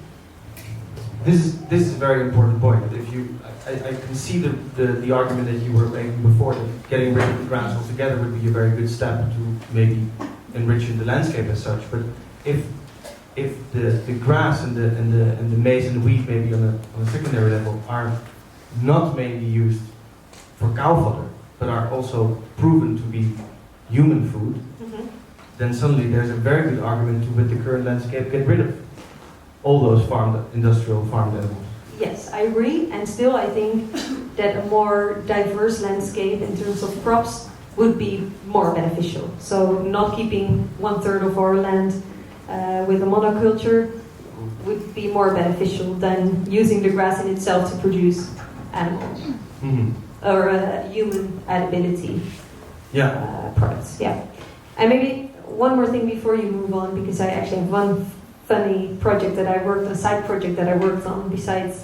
this is a very important point. That if you, I can see the argument that you were making before, that getting rid of the grass altogether would be a very good step to maybe enriching the landscape as such. But if the grass and the maize and the wheat maybe on a secondary level are not mainly used for cow fodder, but are also proven to be human food, then suddenly there's a very good argument to, with the current landscape, get rid of all those industrial farmed animals. Yes, I agree, and still I think that a more diverse landscape in terms of crops would be more beneficial. So not keeping 1/3 of our land with a monoculture would be more beneficial than using the grass in itself to produce animals or human edibility products. Yeah, and maybe one more thing before you move on, because I actually have one funny project that I worked on, a side project that I worked on besides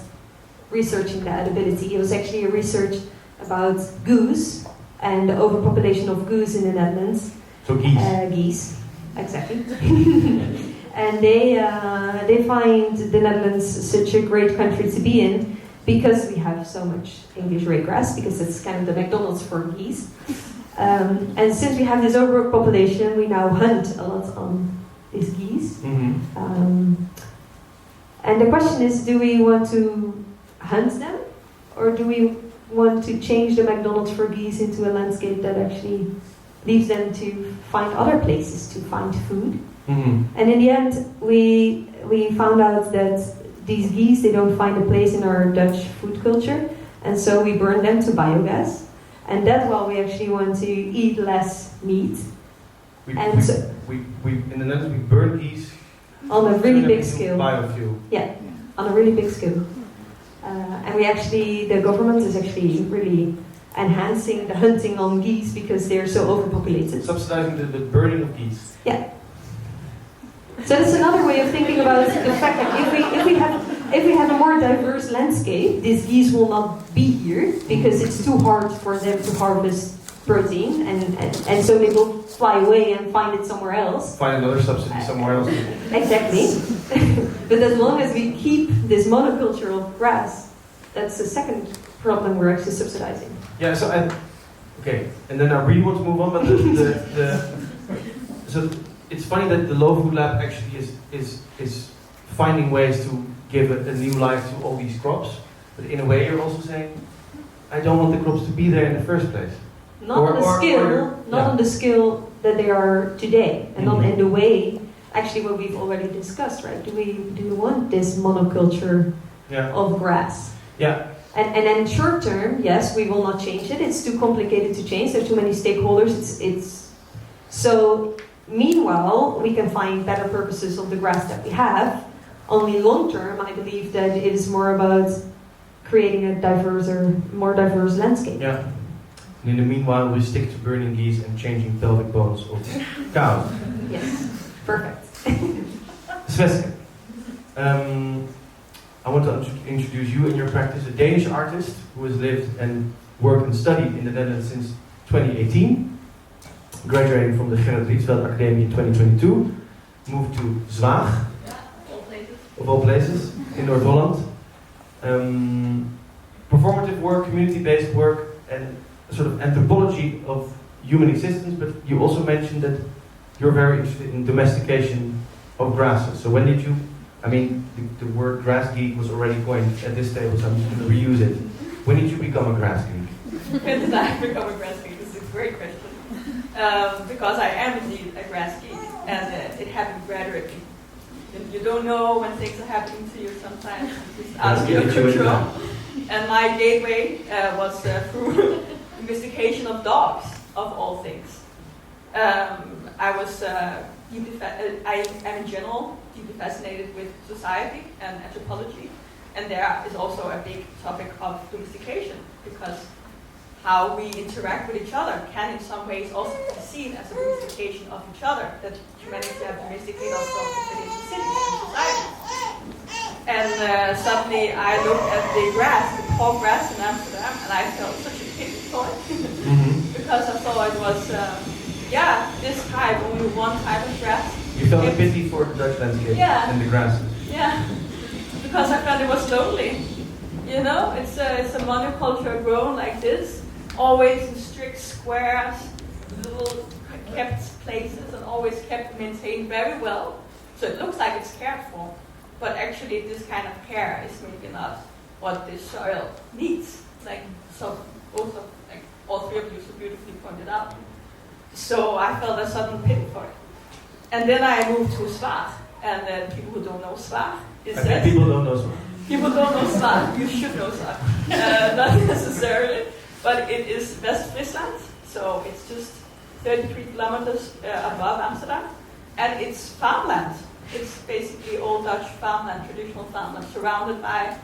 researching the edibility. It was actually a research about goose and the overpopulation of goose in the Netherlands. So geese. Geese, exactly. And they find the Netherlands such a great country to be in because we have so much English raygrass, because it's kind of the McDonald's for geese. And since we have this overpopulation, we now hunt a lot on these geese. And the question is, do we want to hunt them, or do we want to change the McDonald's for geese into a landscape that actually leaves them to find other places to find food? And in the end, we found out that these geese, they don't find a place in our Dutch food culture, and so we burn them to biogas. And that's why we actually want to eat less meat. We in the Netherlands we burn geese on a really big scale. Biofuel. Yeah, on a really big scale. And the government is actually really enhancing the hunting on geese because they're so overpopulated. Subsidizing the burning of geese. Yeah. So that's another way of thinking about the fact that if we have a more diverse landscape, these geese will not be here because it's too hard for them to harvest protein, and so they will fly away and find it somewhere else. Find another subsidy somewhere else. Exactly. But as long as we keep this monoculture of grass, that's the second problem we're actually subsidizing. Yeah. So okay, and then I really want to move on, but so it's funny that the Low Food Lab actually is finding ways to give a new life to all these crops. But in a way, you're also saying, I don't want the crops to be there in the first place. Not on the scale that they are today, and not in the way. Actually, what we've already discussed, right? Do we want this monoculture of grass? Yeah. And then short term, yes, we will not change it. It's too complicated to change. There's too many stakeholders. So. Meanwhile, we can find better purposes of the grass that we have. Only long term, I believe that it is more about creating a more diverse landscape. Yeah. And in the meanwhile, we stick to burning geese and changing pelvic bones of cows. Yes, perfect. Sveske, I want to introduce you and your practice, a Danish artist who has lived and worked and studied in the Netherlands since 2018. Graduating from the Grassroots Academy in 2022, moved to Zwaag, of all places, in North Holland. Performative work, community-based work, and a sort of anthropology of human existence, but you also mentioned that you're very interested in domestication of grasses. So when did you, the word grass geek was already coined at this table, so I'm just going to reuse it. When did you become a grass geek? When did I become a grass geek? This is a great question. Because I am indeed a grass geek, and it happened gradually. You don't know when things are happening to you sometimes. Just ask your control. And my gateway was through domestication of dogs, of all things. I was I am in general deeply fascinated with society and anthropology, and there is also a big topic of domestication, because how we interact with each other can in some ways also be seen as a domestication of each other, that humanity have domesticated ourselves to fit into cities and societies. And suddenly I looked at the grass, the tall grass in Amsterdam, and I felt such a pity for it. Because I thought it was, this type, only one type of grass. You felt a pity for the Dutch landscape and the grasses. Yeah, because I felt it was lonely. You know, it's a monoculture grown like this, always in strict squares, little kept places, and always kept maintained very well. So it looks like it's cared for, but actually this kind of care is maybe not what this soil needs. Like all three of you so beautifully pointed out. So I felt a sudden pity for it. And then I moved to Svar, and then people who don't know Svar, People don't know Svar. People don't know Svar. You should know Svar. Not necessarily, but it is West Friesland, so it's just 33 kilometers above Amsterdam, and it's farmland. It's basically old Dutch farmland, traditional farmland, surrounded by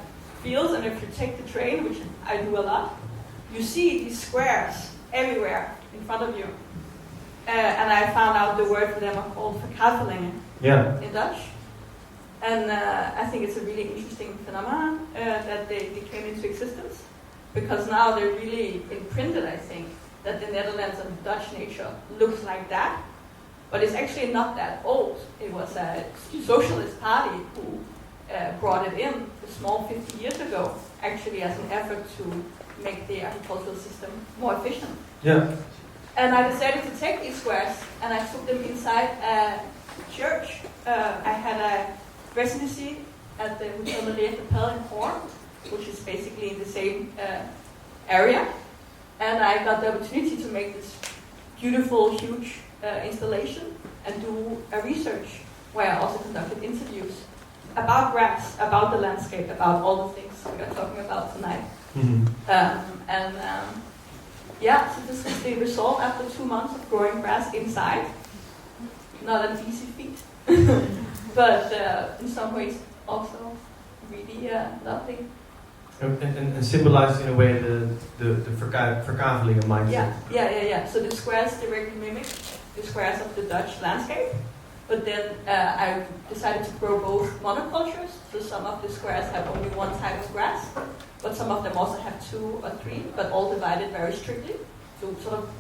fields. And if you take the train, which I do a lot, you see these squares everywhere in front of you. And I found out the word for them are called verkavelingen in Dutch. And I think it's a really interesting phenomenon that they came into existence, because now they're really imprinted, I think, that the Netherlands and Dutch nature looks like that. But it's actually not that old. It was a socialist party who brought it in a small 50 years ago, actually as an effort to make the agricultural system more efficient. Yeah. And I decided to take these squares and I took them inside a church. I had a residency at the Hotel Maria Kapelle in Hoorn, which is basically in the same area. And I got the opportunity to make this beautiful, huge installation and do a research where I also conducted interviews about grass, about the landscape, about all the things we are talking about tonight. Mm-hmm. So this is the result after 2 months of growing grass inside. Not an easy feat, but in some ways also really lovely. And symbolized in a way the verkaveling mindset. Yeah. So the squares directly mimic the squares of the Dutch landscape. But then I decided to grow both monocultures. So some of the squares have only one type of grass, but some of them also have 2 or 3, but all divided very strictly to sort of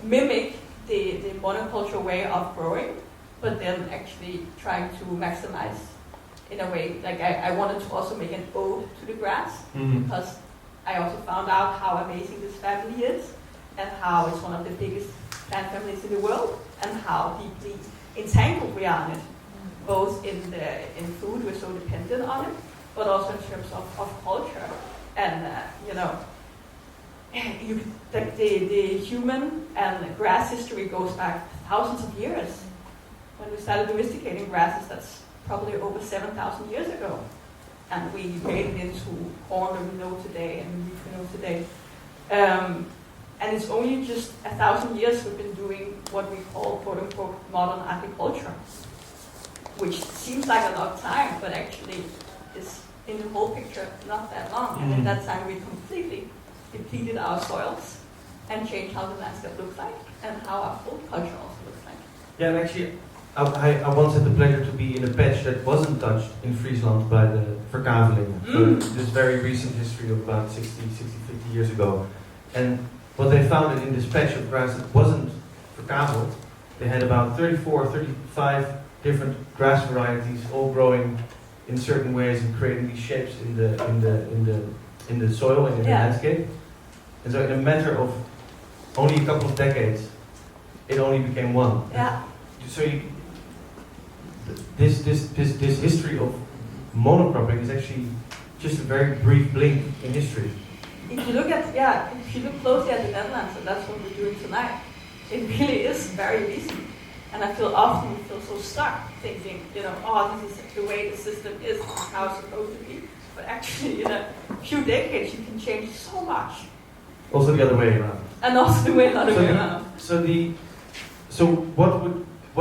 mimic the monoculture way of growing, but then actually trying to maximize in a way. Like I wanted to also make an ode to the grass, because I also found out how amazing this family is, and how it's one of the biggest plant families in the world, and how deeply entangled we are in it, both in food, we're so dependent on it, but also in terms of culture. And the human and grass history goes back thousands of years. When we started domesticating grasses, that's probably over 7,000 years ago. And we made it into corn that we know today and wheat we know today. And it's only just 1,000 years we've been doing what we call, quote unquote, modern agriculture, which seems like a long time, but actually is, in the whole picture, not that long. And in that time we completely depleted our soils and changed how the landscape looks like and how our food culture also looks like. Yeah, and actually, I once had the pleasure to be in a patch that wasn't touched in Friesland by the verkaveling. So this very recent history of about 50 years ago. And what they found in this patch of grass that wasn't verkaveld, they had about 34 or 35 different grass varieties, all growing in certain ways and creating these shapes in the soil and in the landscape. And so in a matter of only a couple of decades, it only became one. Yeah. So this history of monocropping is actually just a very brief blink in history. If you look closely at the Netherlands, and that's what we're doing tonight, it really is very recent. And I feel often we feel so stuck thinking, this is the way the system is, this is how it's supposed to be. But actually, in a few decades, you can change so much. Also the other way around. And also the other way around. So what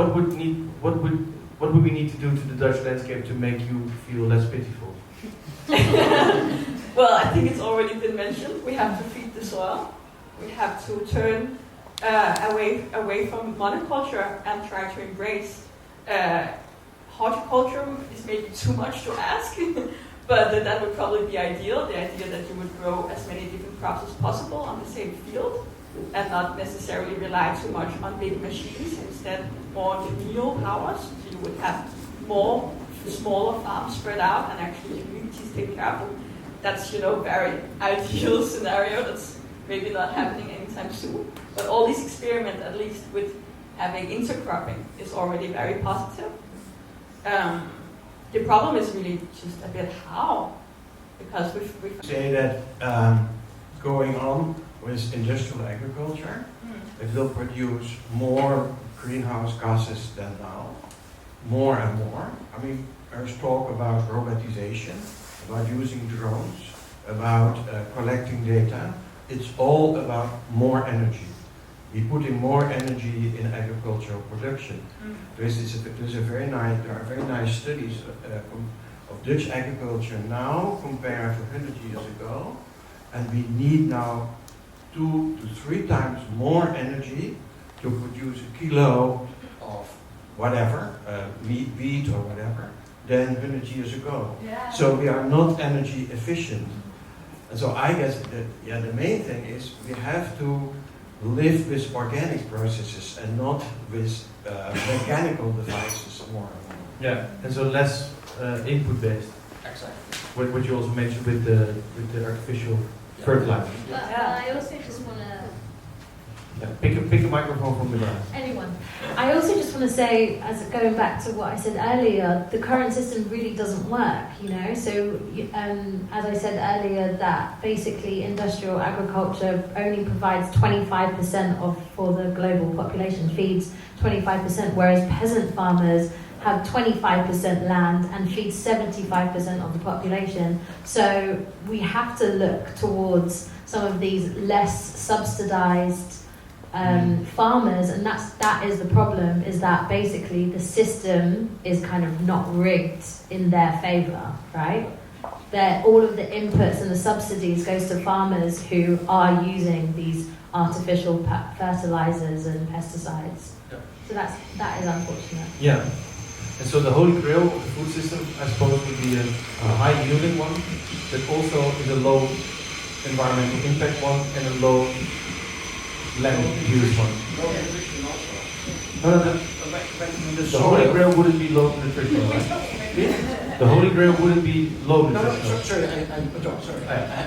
would we need to do to the Dutch landscape to make you feel less pitiful? Well, I think it's already been mentioned. We have to feed the soil. We have to turn away from monoculture and try to embrace horticulture. Is maybe too much to ask, but that would probably be ideal. The idea that you would grow as many different crops as possible on the same field and not necessarily rely too much on big machines. Instead, more on communal powers. So you would have more smaller farms spread out and actually communities take care of them. that's very ideal scenario. That's maybe not happening anytime soon. But all these experiments, at least with having intercropping, is already very positive. The problem is really just a bit how, because we've say that going on with industrial agriculture, it will produce more greenhouse gases than now, more and more. I mean, there's talk about robotization, about using drones, about collecting data. It's all about more energy. We're putting more energy in agricultural production. There are very nice studies of Dutch agriculture now compared to 100 years ago, and we need now 2 to 3 times more energy to produce a kilo of whatever, wheat or whatever, than 100 years ago. Yeah. So we are not energy efficient. And so I guess that the main thing is we have to live with organic processes and not with mechanical devices more and more. Yeah, and so less input based. Exactly. What you also mentioned with the artificial fertilizer. But I also just want to... Yeah, pick a microphone from the ground. Anyone. I also just want to say, as going back to what I said earlier, the current system really doesn't work, So, as I said earlier, that basically industrial agriculture only provides 25% for the global population, feeds 25%, whereas peasant farmers have 25% land and feed 75% of the population. So we have to look towards some of these less subsidized farmers, and that is the problem, is that basically the system is kind of not rigged in their favor, right? That all of the inputs and the subsidies goes to farmers who are using these artificial fertilizers and pesticides. Yeah. So that is unfortunate. Yeah. And so the holy grail of the food system, I suppose, would be a high yielding one, but also is a low environmental impact one and a low land use one. Low nutrition also. No. The holy grail wouldn't be low nutritional, right? The holy grail wouldn't be low nutritional. Sorry, I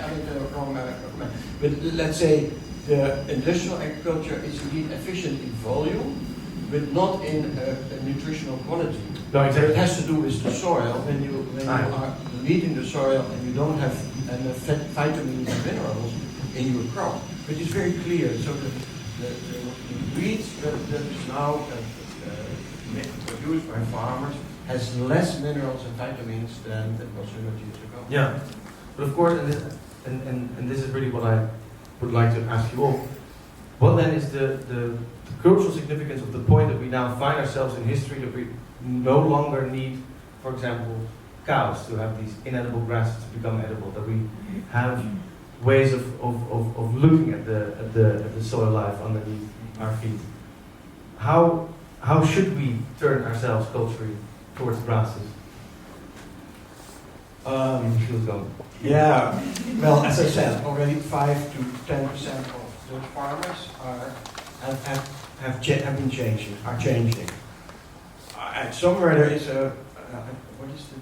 made the wrong comment. But let's say the industrial agriculture is indeed efficient in volume, but not in nutritional quality. No, exactly. It has to do with the soil. When you are deleting the soil and you don't have enough vitamins and minerals in your crop, which is very clear. So the wheat that is now produced by farmers has less minerals and vitamins than it was 100 years ago. Yeah, but of course, and this is really what I would like to ask you all. What then is the crucial significance of the point that we now find ourselves in history, that we no longer need, for example, cows to have these inedible grasses to become edible, that we have ways of looking at the soil life underneath our feet. How should we turn ourselves culturally towards grasses? Yeah, well, as I said, already 5 to 10% of Dutch farmers have been changing. Somewhere there is what is the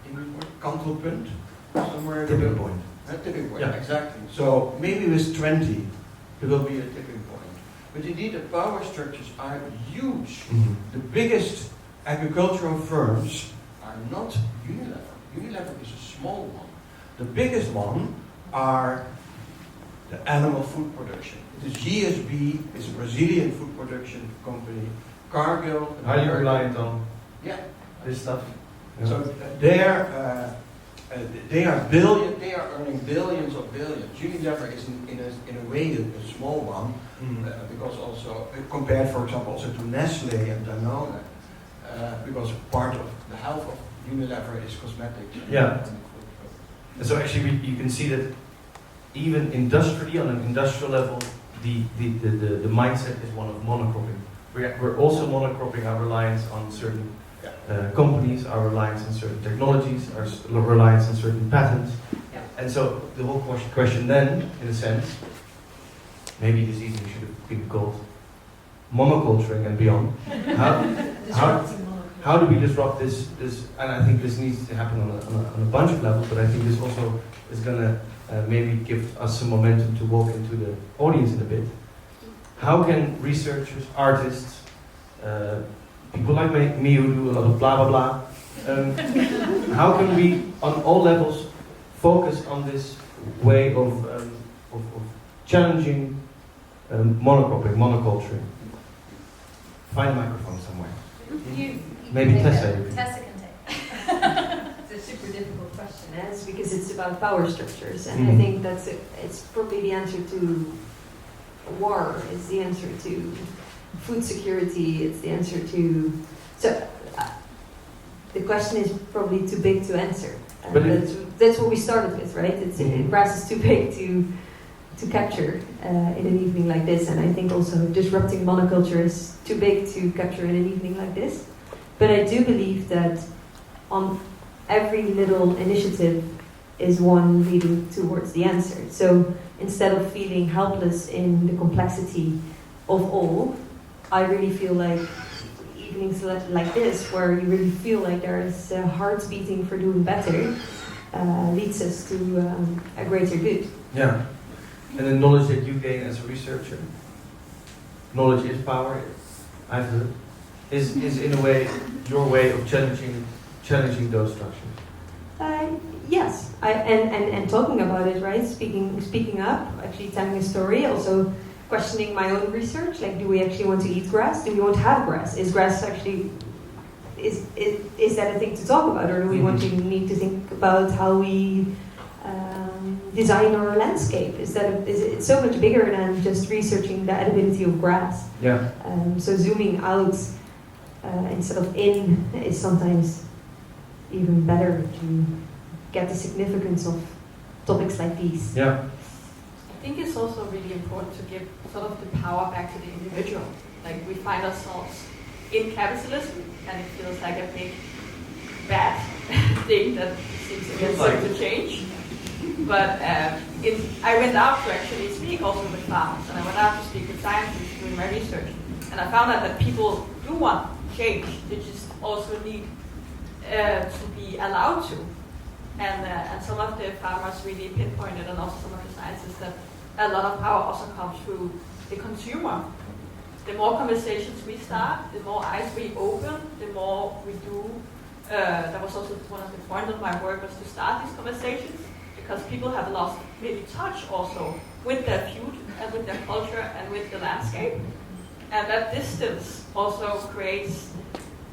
English word? Kantelpunt. Somewhere Tipping point. A tipping point, Yeah. exactly. So maybe with 20, there will be a tipping point. But indeed, the power structures are huge. Mm-hmm. The biggest agricultural firms are not Unilever. Unilever is a small one. The biggest one are the animal food production. It is GSB, it's a Brazilian food production company. Cargill. Highly reliant on this stuff. So they are earning billions of billions. Unilever is in a way a small one, because also compared, for example, also to Nestle and Danone, because part of the health of Unilever is cosmetics. Yeah. And so actually you can see that even industrially, on an industrial level, the mindset is one of monocropping. We're also monocropping our reliance on certain companies, our reliance on certain technologies, our reliance on certain patents. Yeah. And so the whole question then, in a sense, maybe this evening should have been called monoculturing and beyond. How do we disrupt this? And I think this needs to happen on a bunch of levels, but I think this also is going to maybe give us some momentum to walk into the audience in a bit. How can researchers, artists, people like me who do a lot of blah blah blah, how can we, on all levels, focus on this way of challenging monocropping, monoculturing? Find a microphone somewhere. Maybe Tessa. Tessa can take. It's a super difficult question, it's because it's about power structures, and I think that's it. It's probably the answer to war. It's the answer to food security. It's the answer to. So the question is probably too big to answer. But that's what we started with, right? Grass is too big to capture in an evening like this, and I think also disrupting monoculture is too big to capture in an evening like this. But I do believe that on every little initiative is one leading towards the answer. So instead of feeling helpless in the complexity of all, I really feel like evenings like this, where you really feel like there is a heart beating for doing better, leads us to a greater good. Yeah. And the knowledge that you gain as a researcher, knowledge is power, I've heard, is in a way your way of challenging those structures. Yes, and talking about it, right? Speaking up, actually telling a story, also questioning my own research. Like, do we actually want to eat grass? Do we want to have grass? Is grass actually is that a thing to talk about, or do we need to think about how we design our landscape? Is it so much bigger than just researching the edibility of grass? Yeah. So zooming out instead of in is sometimes even better to get the significance of topics like these. Yeah. I think it's also really important to give sort of the power back to the individual. Like, we find ourselves in capitalism, and it feels like a big bad thing that seems against to change. But I went out to actually speak also with farmers, and I went out to speak with scientists doing my research, and I found out that people do want change. They just also need to be allowed to. And some of the farmers really pinpointed, and also some of the scientists, that a lot of power also comes through the consumer. The more conversations we start, the more eyes we open, the more we do. That was also one of the points of my work, was to start these conversations, because people have lost maybe touch also with their food and with their culture and with the landscape. And that distance also creates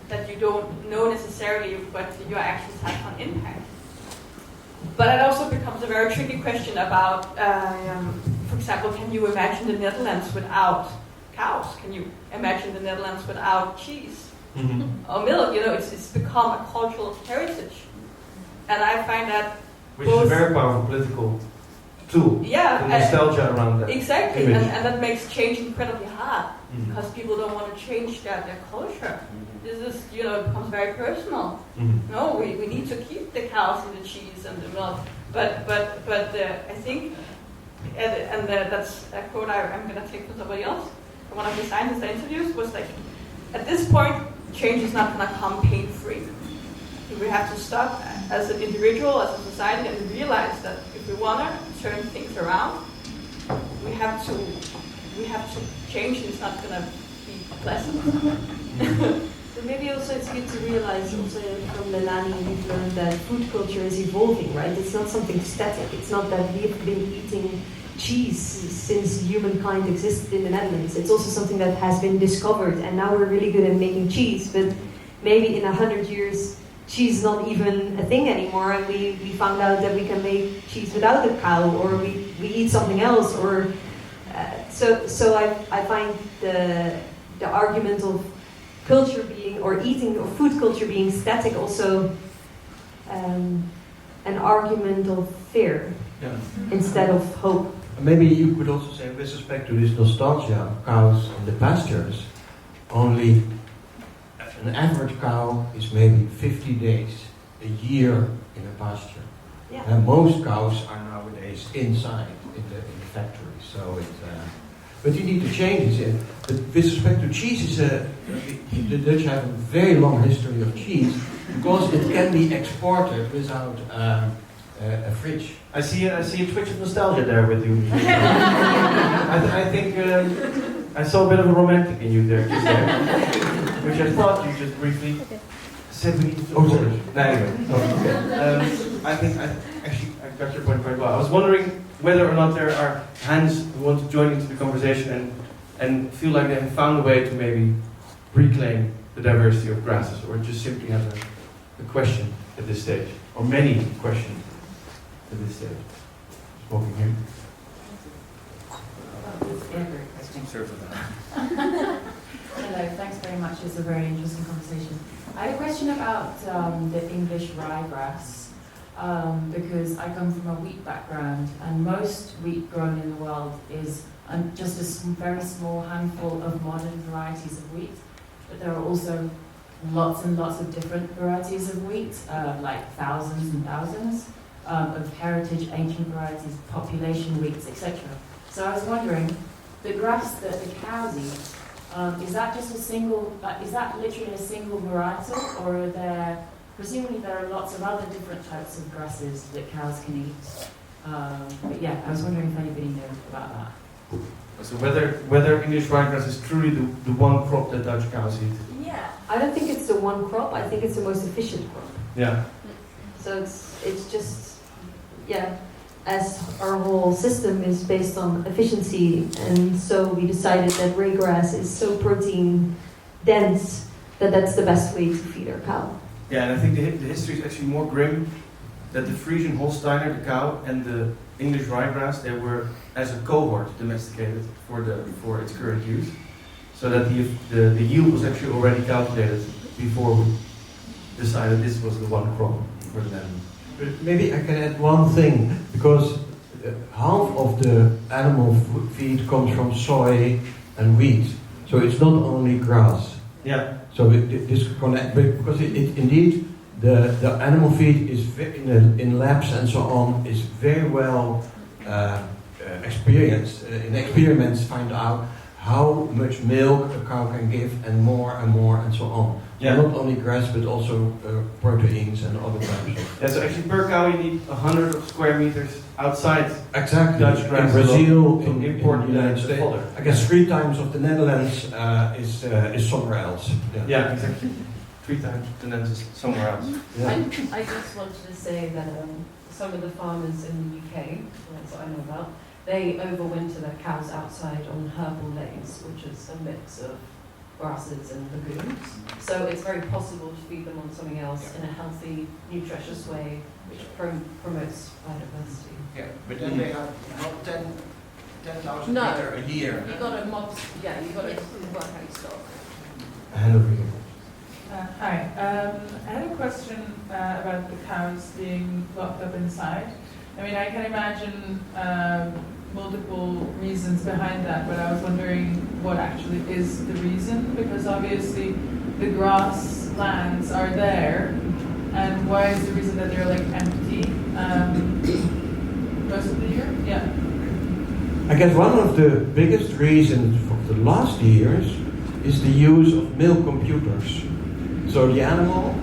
that you don't know necessarily what your actions have an impact. But it also becomes a very tricky question about, for example, can you imagine the Netherlands without cows? Can you imagine the Netherlands without cheese or milk? You know, it's become a cultural heritage. And I find that which is a very powerful political tool. Yeah, the nostalgia around that. Exactly, and that makes change incredibly hard, because people don't want to change their culture. This is, it becomes very personal. No, we need to keep the cows and the cheese and the milk. But I think, and that's a quote I'm going to take from somebody else. One of the scientists I interviewed was like, at this point, change is not going to come pain-free. We have to stop as an individual, as a society, and realize that if we want to turn things around, we have to change, and it's not going to be pleasant. So maybe also it's good to realize, also from Lelani, we've learned that food culture is evolving, right? It's not something static. It's not that we've been eating cheese since humankind existed in the Netherlands. It's also something that has been discovered, and now we're really good at making cheese, but maybe in 100 years, cheese is not even a thing anymore, and we found out that we can make cheese without a cow, or we eat something else, or so I find the argument of culture being, or eating, or food culture being static, also an argument of fear instead of hope. Maybe you could also say, with respect to this nostalgia, cows in the pastures, only an average cow is maybe 50 days a year in a pasture. Yeah. And most cows are nowadays inside in the factory. So but you need to change it. But with respect to cheese, the Dutch have a very long history of cheese because it can be exported without a fridge. I see a twitch of nostalgia there with you. I think I saw a bit of a romantic in you there, just there, which I thought you just briefly said we need to. Oh, sorry. No, anyway, I think I got your point quite well. I was wondering whether or not there are hands who want to join into the conversation and feel like they have found a way to maybe reclaim the diversity of grasses, or just simply have a question at this stage, or many questions at this stage. Smoking here. Hello, thanks very much. It's a very interesting conversation. I had a question about the English ryegrass, because I come from a wheat background, and most wheat grown in the world is just a very small handful of modern varieties of wheat. But there are also lots and lots of different varieties of wheat, like thousands and thousands of heritage, ancient varieties, population wheats, etc. So I was wondering, the grass that the cows eat, is that just a single, is that literally a single varietal, or are there, presumably there are lots of other different types of grasses that cows can eat? But yeah, I was wondering if anybody knew about that. So whether English ryegrass is truly the one crop that Dutch cows eat? Yeah. I don't think it's the one crop. I think it's the most efficient crop. Yeah. So it's just, yeah, as our whole system is based on efficiency, and so we decided that ryegrass is so protein dense that that's the best way to feed our cow. Yeah, and I think the history is actually more grim. That the Frisian Holsteiner, the cow, and the English ryegrass, they were as a cohort domesticated for its current use, so that the yield was actually already calculated before we decided this was the one crop for the animal. But maybe I can add one thing, because half of the animal feed comes from soy and wheat, so it's not only grass. Yeah. So this connect, because it indeed the animal feed is in labs and so on is very well experienced. In experiments, find out how much milk a cow can give, and more and so on. Yeah. So not only grass, but also proteins and other types of. Yeah. So actually, per cow you need 100 square meters outside. Exactly. Dutch grass in Brazil, to import in the United States. fodder. I guess 3 times of the Netherlands is somewhere else. Yeah, exactly. 3 times the Netherlands is somewhere else. Yeah. I just wanted to say that some of the farmers in the UK, that's what I know about, they overwinter their cows outside on herbal lays, which is a mix of grasses and legumes. So it's very possible to feed them on something else in a healthy, nutritious way, which promotes biodiversity. Yeah, but then they have not 10,000 No. liter a year. You got to you got to work out your stock. Hand over here. Hi. I had a question about the cows being locked up inside. I mean, I can imagine multiple reasons behind that, but I was wondering what actually is the reason, because obviously the grasslands are there, and why is the reason that they're like empty most of the year? Yeah. I guess one of the biggest reasons for the last years is the use of milk computers. So the animal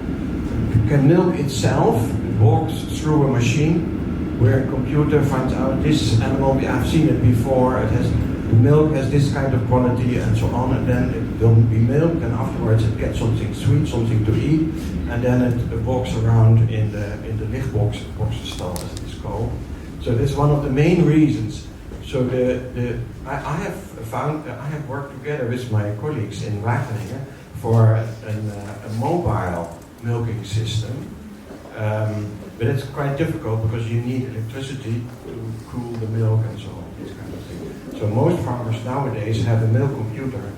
can milk itself, it walks through a machine where a computer finds out this animal, I've seen it before, the milk has this kind of quality and so on, and then it will be milked, and afterwards it gets something sweet, something to eat, and then it walks around in the lichtboxstall, as it is called. So this is one of the main reasons. So I have worked together with my colleagues in Wageningen for a mobile milking system. But it's quite difficult because you need electricity to cool the milk and so on, this kind of thing. So most farmers nowadays have a milk computer,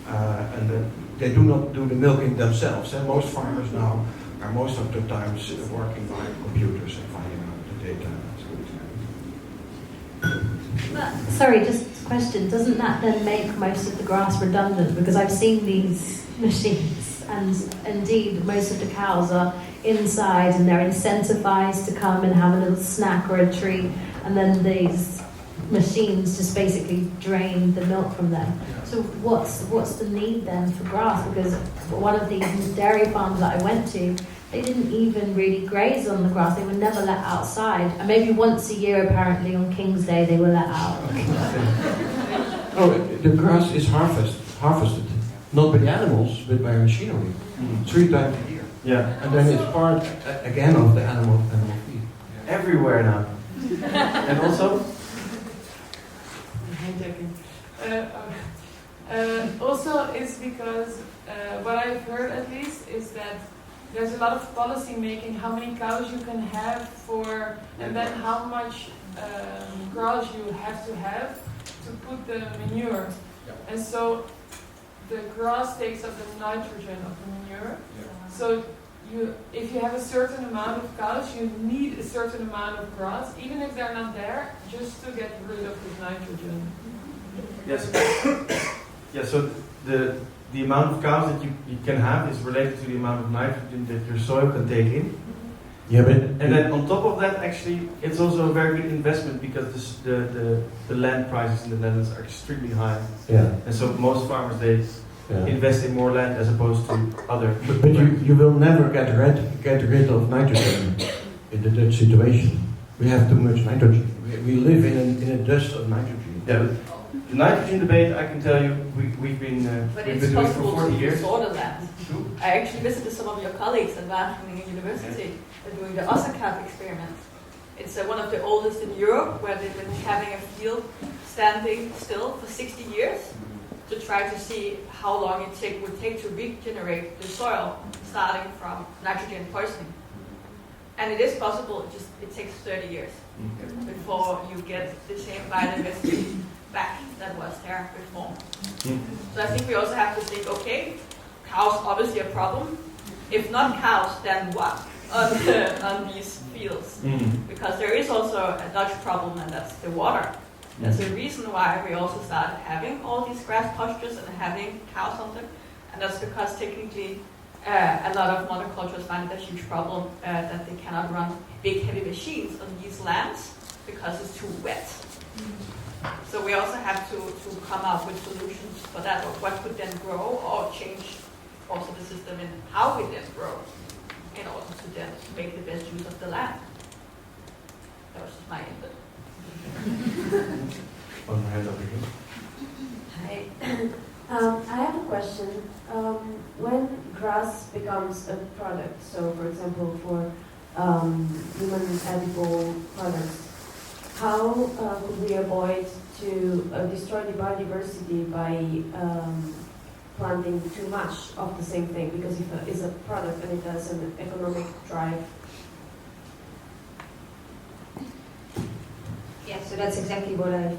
and they do not do the milking themselves. And most farmers now are most of the times working by computers and finding out the data. Sorry, just a question. Doesn't that then make most of the grass redundant? Because I've seen these machines, and indeed most of the cows are inside and they're incentivized to come and have a little snack or a treat, and then these machines just basically drain the milk from them. So what's the need then for grass? Because one of the dairy farms that I went to, they didn't even really graze on the grass. They were never let outside. And maybe once a year, apparently, on King's Day, they were let out. Oh, the grass is harvested, not by the animals, but by machinery. 3 times a year. Yeah. And then it's part, again, of the animal feed. Everywhere now. And also? I'm joking. Also, it's because what I've heard at least is that there's a lot of policy making how many cows you can have for, and then how much grass you have to put the manure. And so the grass takes up the nitrogen of the manure. So if you have a certain amount of cows, you need a certain amount of grass, even if they're not there, just to get rid of the nitrogen. Yes. Yeah, so the amount of cows that you can have is related to the amount of nitrogen that your soil can take in. Yeah, but And then on top of that, actually, it's also a very good investment because the land prices in the Netherlands are extremely high. yeah. And so most farmers, they invest in more land as opposed to other. But you will never get rid of nitrogen in the Dutch situation. We have too much nitrogen. We live in a dust of nitrogen. Yeah, but the nitrogen debate, I can tell you, we've been But we've it's been doing for possible 40 to years. disorder that. I actually visited some of your colleagues at Wageningen University. They're doing the Ossenkamp experiment. It's one of the oldest in Europe, where they've been having a field standing still for 60 years to try to see how long it would take to regenerate the soil, starting from nitrogen poisoning. And it is possible, it takes 30 years before you get the same biodiversity back that was there before. So I think we also have to think, okay, cows obviously a problem. If not cows, then what on these fields? Because there is also a Dutch problem, and that's the water. That's the reason why we also started having all these grass pastures and having cows on them. And that's because technically a lot of monocultures find it a huge problem that they cannot run big heavy machines on these lands because it's too wet. So we also have to come up with solutions for that, or what could then grow, or change also the system in how we then grow in order to then make the best use of the land. That was just my input. One hand over here. Hi. I have a question. When grass becomes a product, so for example for human edible products, how could we avoid to destroy the biodiversity by planting too much of the same thing? Because if it's a product and it has an economic drive. Yeah, so that's exactly what I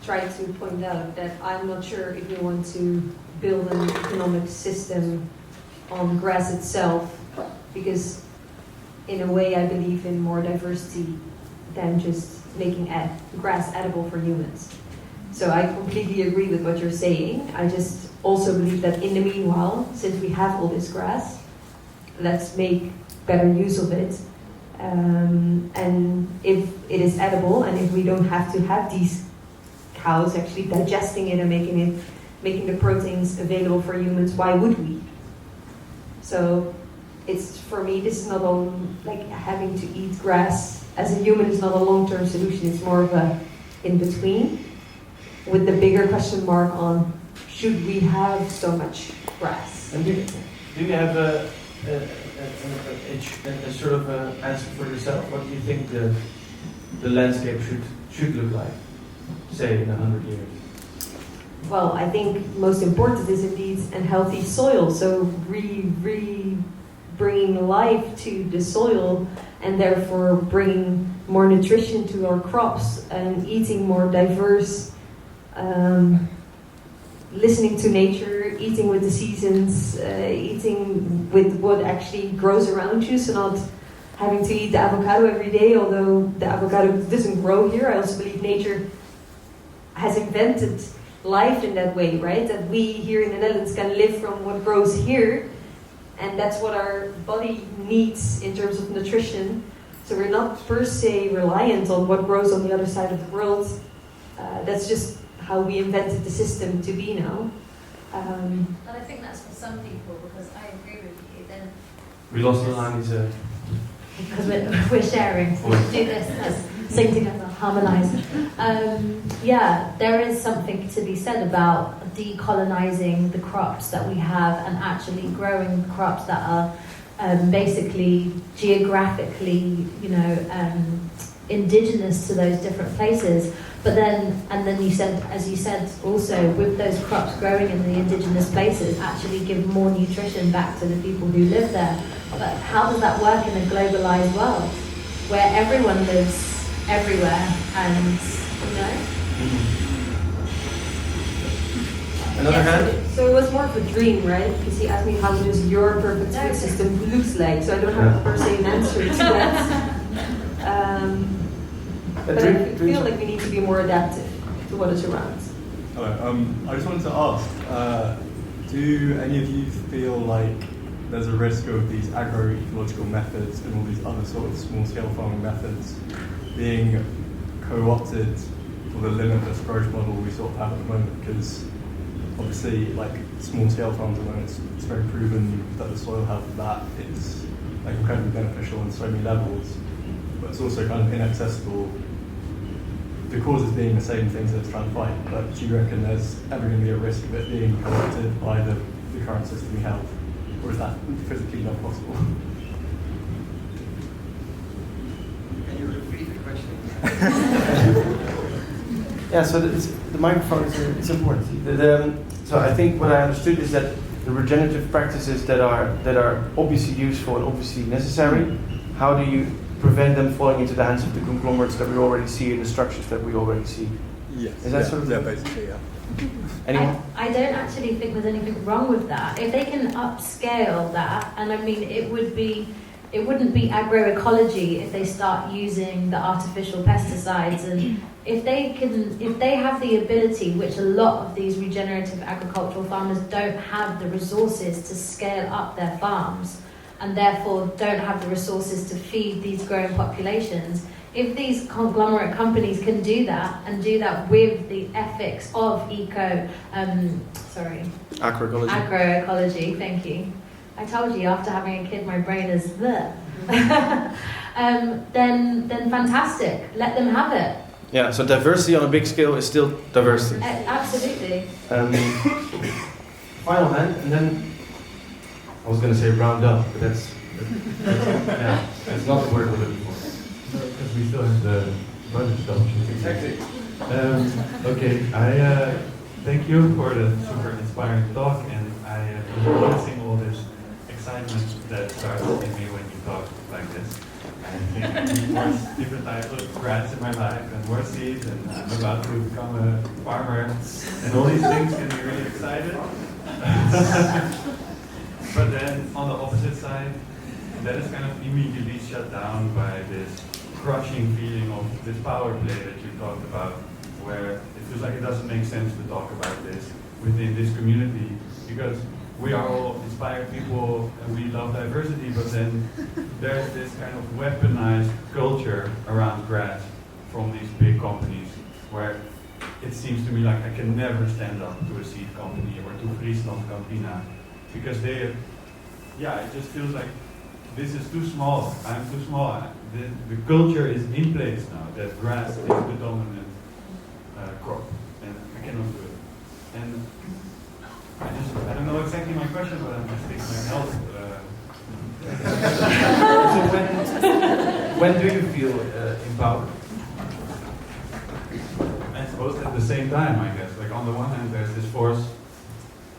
tried to point out, that I'm not sure if we want to build an economic system on grass itself, because in a way I believe in more diversity than just making grass edible for humans. So I completely agree with what you're saying. I just also believe that in the meanwhile, since we have all this grass, let's make better use of it. And if it is edible, and if we don't have to have these cows actually digesting it and making the proteins available for humans, why would we? So it's, for me, this is not like having to eat grass as a human is not a long-term solution. It's more of a in-between, with the bigger question mark on should we have so much grass? And do you have a sort of answer for yourself? What do you think the landscape should look like, say, in 100 years? Well, I think most important is indeed a healthy soil. So really bringing life to the soil, and therefore bringing more nutrition to our crops and eating more diverse, listening to nature, eating with the seasons, eating with what actually grows around you, so not having to eat the avocado every day, although the avocado doesn't grow here. I also believe nature has invented life in that way, right? That we here in the Netherlands can live from what grows here, and that's what our body needs in terms of nutrition. So we're not per se reliant on what grows on the other side of the world, that's just how we invented the system to be now. But I think that's for some people, because I agree with you. Then We lost Lelani's. because we're sharing, so we should do this. Let's sing together, harmonise. Yeah, there is something to be said about decolonizing the crops that we have and actually growing crops that are basically geographically, indigenous to those different places. But then you said, as you said also, with those crops growing in the indigenous places, actually give more nutrition back to the people who live there. But how does that work in a globalized world where everyone lives everywhere and, Another hand? So it was more of a dream, right? Because he asked me how does your perfect food system looks like, so I don't have per se an answer to that. But I feel like we need to be more adaptive to what is around. Hello, I just wanted to ask, do any of you feel like there's a risk of these agroecological methods and all these other sort of small-scale farming methods being co-opted for the limitless growth model we sort of have at the moment? Because obviously, like small-scale farms at the moment, it's very proven that the soil health of that is like incredibly beneficial on so many levels, but it's also kind of inaccessible. The causes being the same things that it's trying to fight, but do you reckon there's ever going to be a risk of it being co-opted by the current system we have? Or is that physically not possible? Can you repeat the question? Yeah, so the microphone is important. So I think what I understood is that the regenerative practices that are obviously useful and obviously necessary, how do you prevent them falling into the hands of the conglomerates that we already see in the structures that we already see? Yes. Is that sort of basically, yeah. Anyone? I don't actually think there's anything wrong with that. If they can upscale that, and I mean, it wouldn't be agroecology if they start using the artificial pesticides, and if they have the ability, which a lot of these regenerative agricultural farmers don't have the resources to scale up their farms, and therefore don't have the resources to feed these growing populations. If these conglomerate companies can do that, and do that with the ethics of agroecology, thank you. I told you, after having a kid, my brain is there. Then fantastic. Let them have it. Yeah, so diversity on a big scale is still diversity. Absolutely. Final hand, and then I was going to say round up, but that's not the word we're looking for. Because we still have the budget stuff. Exactly. Okay, I thank you for the super inspiring talk, and I am noticing all this excitement that starts in me when you talk like this. I think I need more different types of grass in my life and more seeds, and I'm about to become a farmer, and all these things can be really excited. But then on the opposite side, that is kind of immediately shut down by this crushing feeling of this power play that you talked about, where it feels like it doesn't make sense to talk about this within this community, because we are all inspired people and we love diversity, but then there's this kind of weaponized culture around grass from these big companies, where it seems to me like I can never stand up to a seed company or to Friesland Campina, because it just feels like this is too small, I'm too small. The culture is in place now that grass is the dominant crop, and I cannot do it. And I don't know exactly my question, but I'm just thinking like help. So when do you feel empowered? I suppose at the same time, I guess. Like on the one hand, there's this force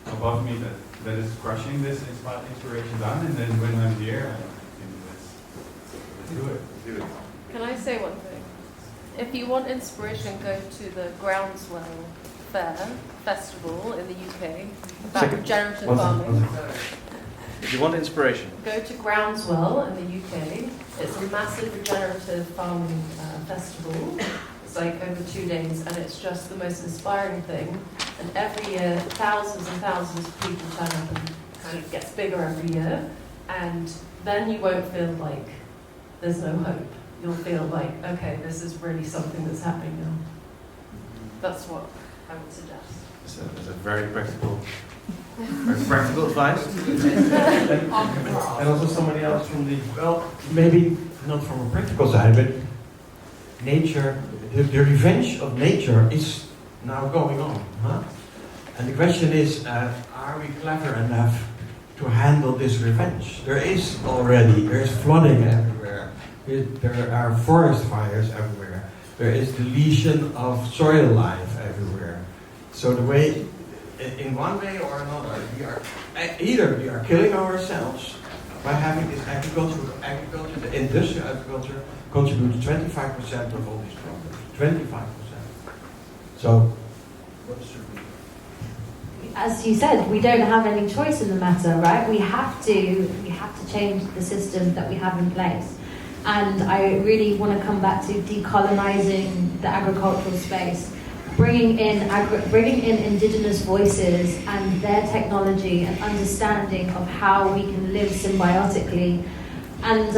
above me that is crushing this inspiration down, and then when I'm here, let's do it. Can I say one thing? If you want inspiration, go to the Groundswell Festival in the UK about regenerative farming. If you want inspiration, go to Groundswell in the UK. It's a massive regenerative farming festival. It's like over 2 days, and it's just the most inspiring thing. And every year, thousands and thousands of people turn up, and kind of gets bigger every year. And then you won't feel like there's no hope. You'll feel like, okay, this is really something that's happening now. That's what I would suggest. So that's a very practical advice. And also somebody else from the... Well, maybe not from a practical side, but nature, the revenge of nature is now going on. Huh? And the question is, are we clever enough to handle this revenge? There's flooding everywhere. There are forest fires everywhere. There is deletion of soil life everywhere. So the way, in one way or another, either we are killing ourselves by having this agriculture, the industrial agriculture contributes 25% of all these problems. 25%. So, what should we do? As you said, we don't have any choice in the matter, right? We have to change the systems that we have in place. And I really want to come back to decolonizing the agricultural space, bringing in indigenous voices and their technology and understanding of how we can live symbiotically. And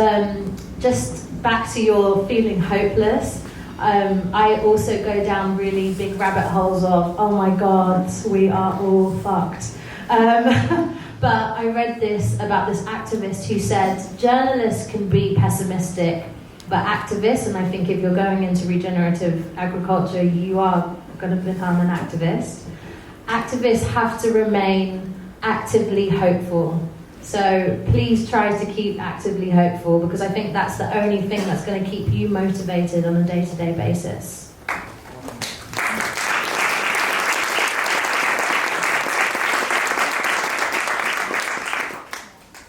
just back to your feeling hopeless, I also go down really big rabbit holes of, oh my God, we are all fucked. But I read this about this activist who said, journalists can be pessimistic, but activists, and I think if you're going into regenerative agriculture, you are going to become an activist. Activists have to remain actively hopeful. So please try to keep actively hopeful, because I think that's the only thing that's going to keep you motivated on a day-to-day basis.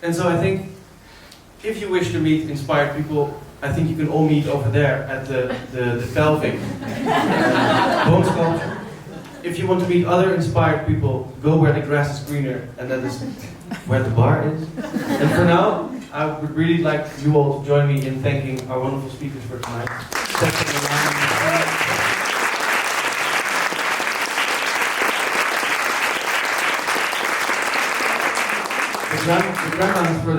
And so I think if you wish to meet inspired people, I think you can all meet over there at the pelvic bone sculpture. If you want to meet other inspired people, go where the grass is greener, and that is where the bar is. And for now, I would really like you all to join me in thanking our wonderful speakers for tonight. Tessa and Lelani. The Gramounce for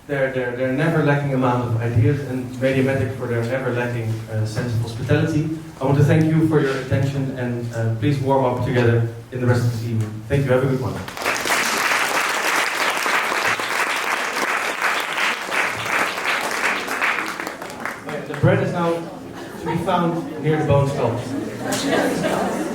their never lacking amount of ideas, and Mediamatic for their never lacking sense of hospitality. I want to thank you for your attention, and please warm up together in the rest of this evening. Thank you, have a good one. The bread is now to be found near the bone sculpture.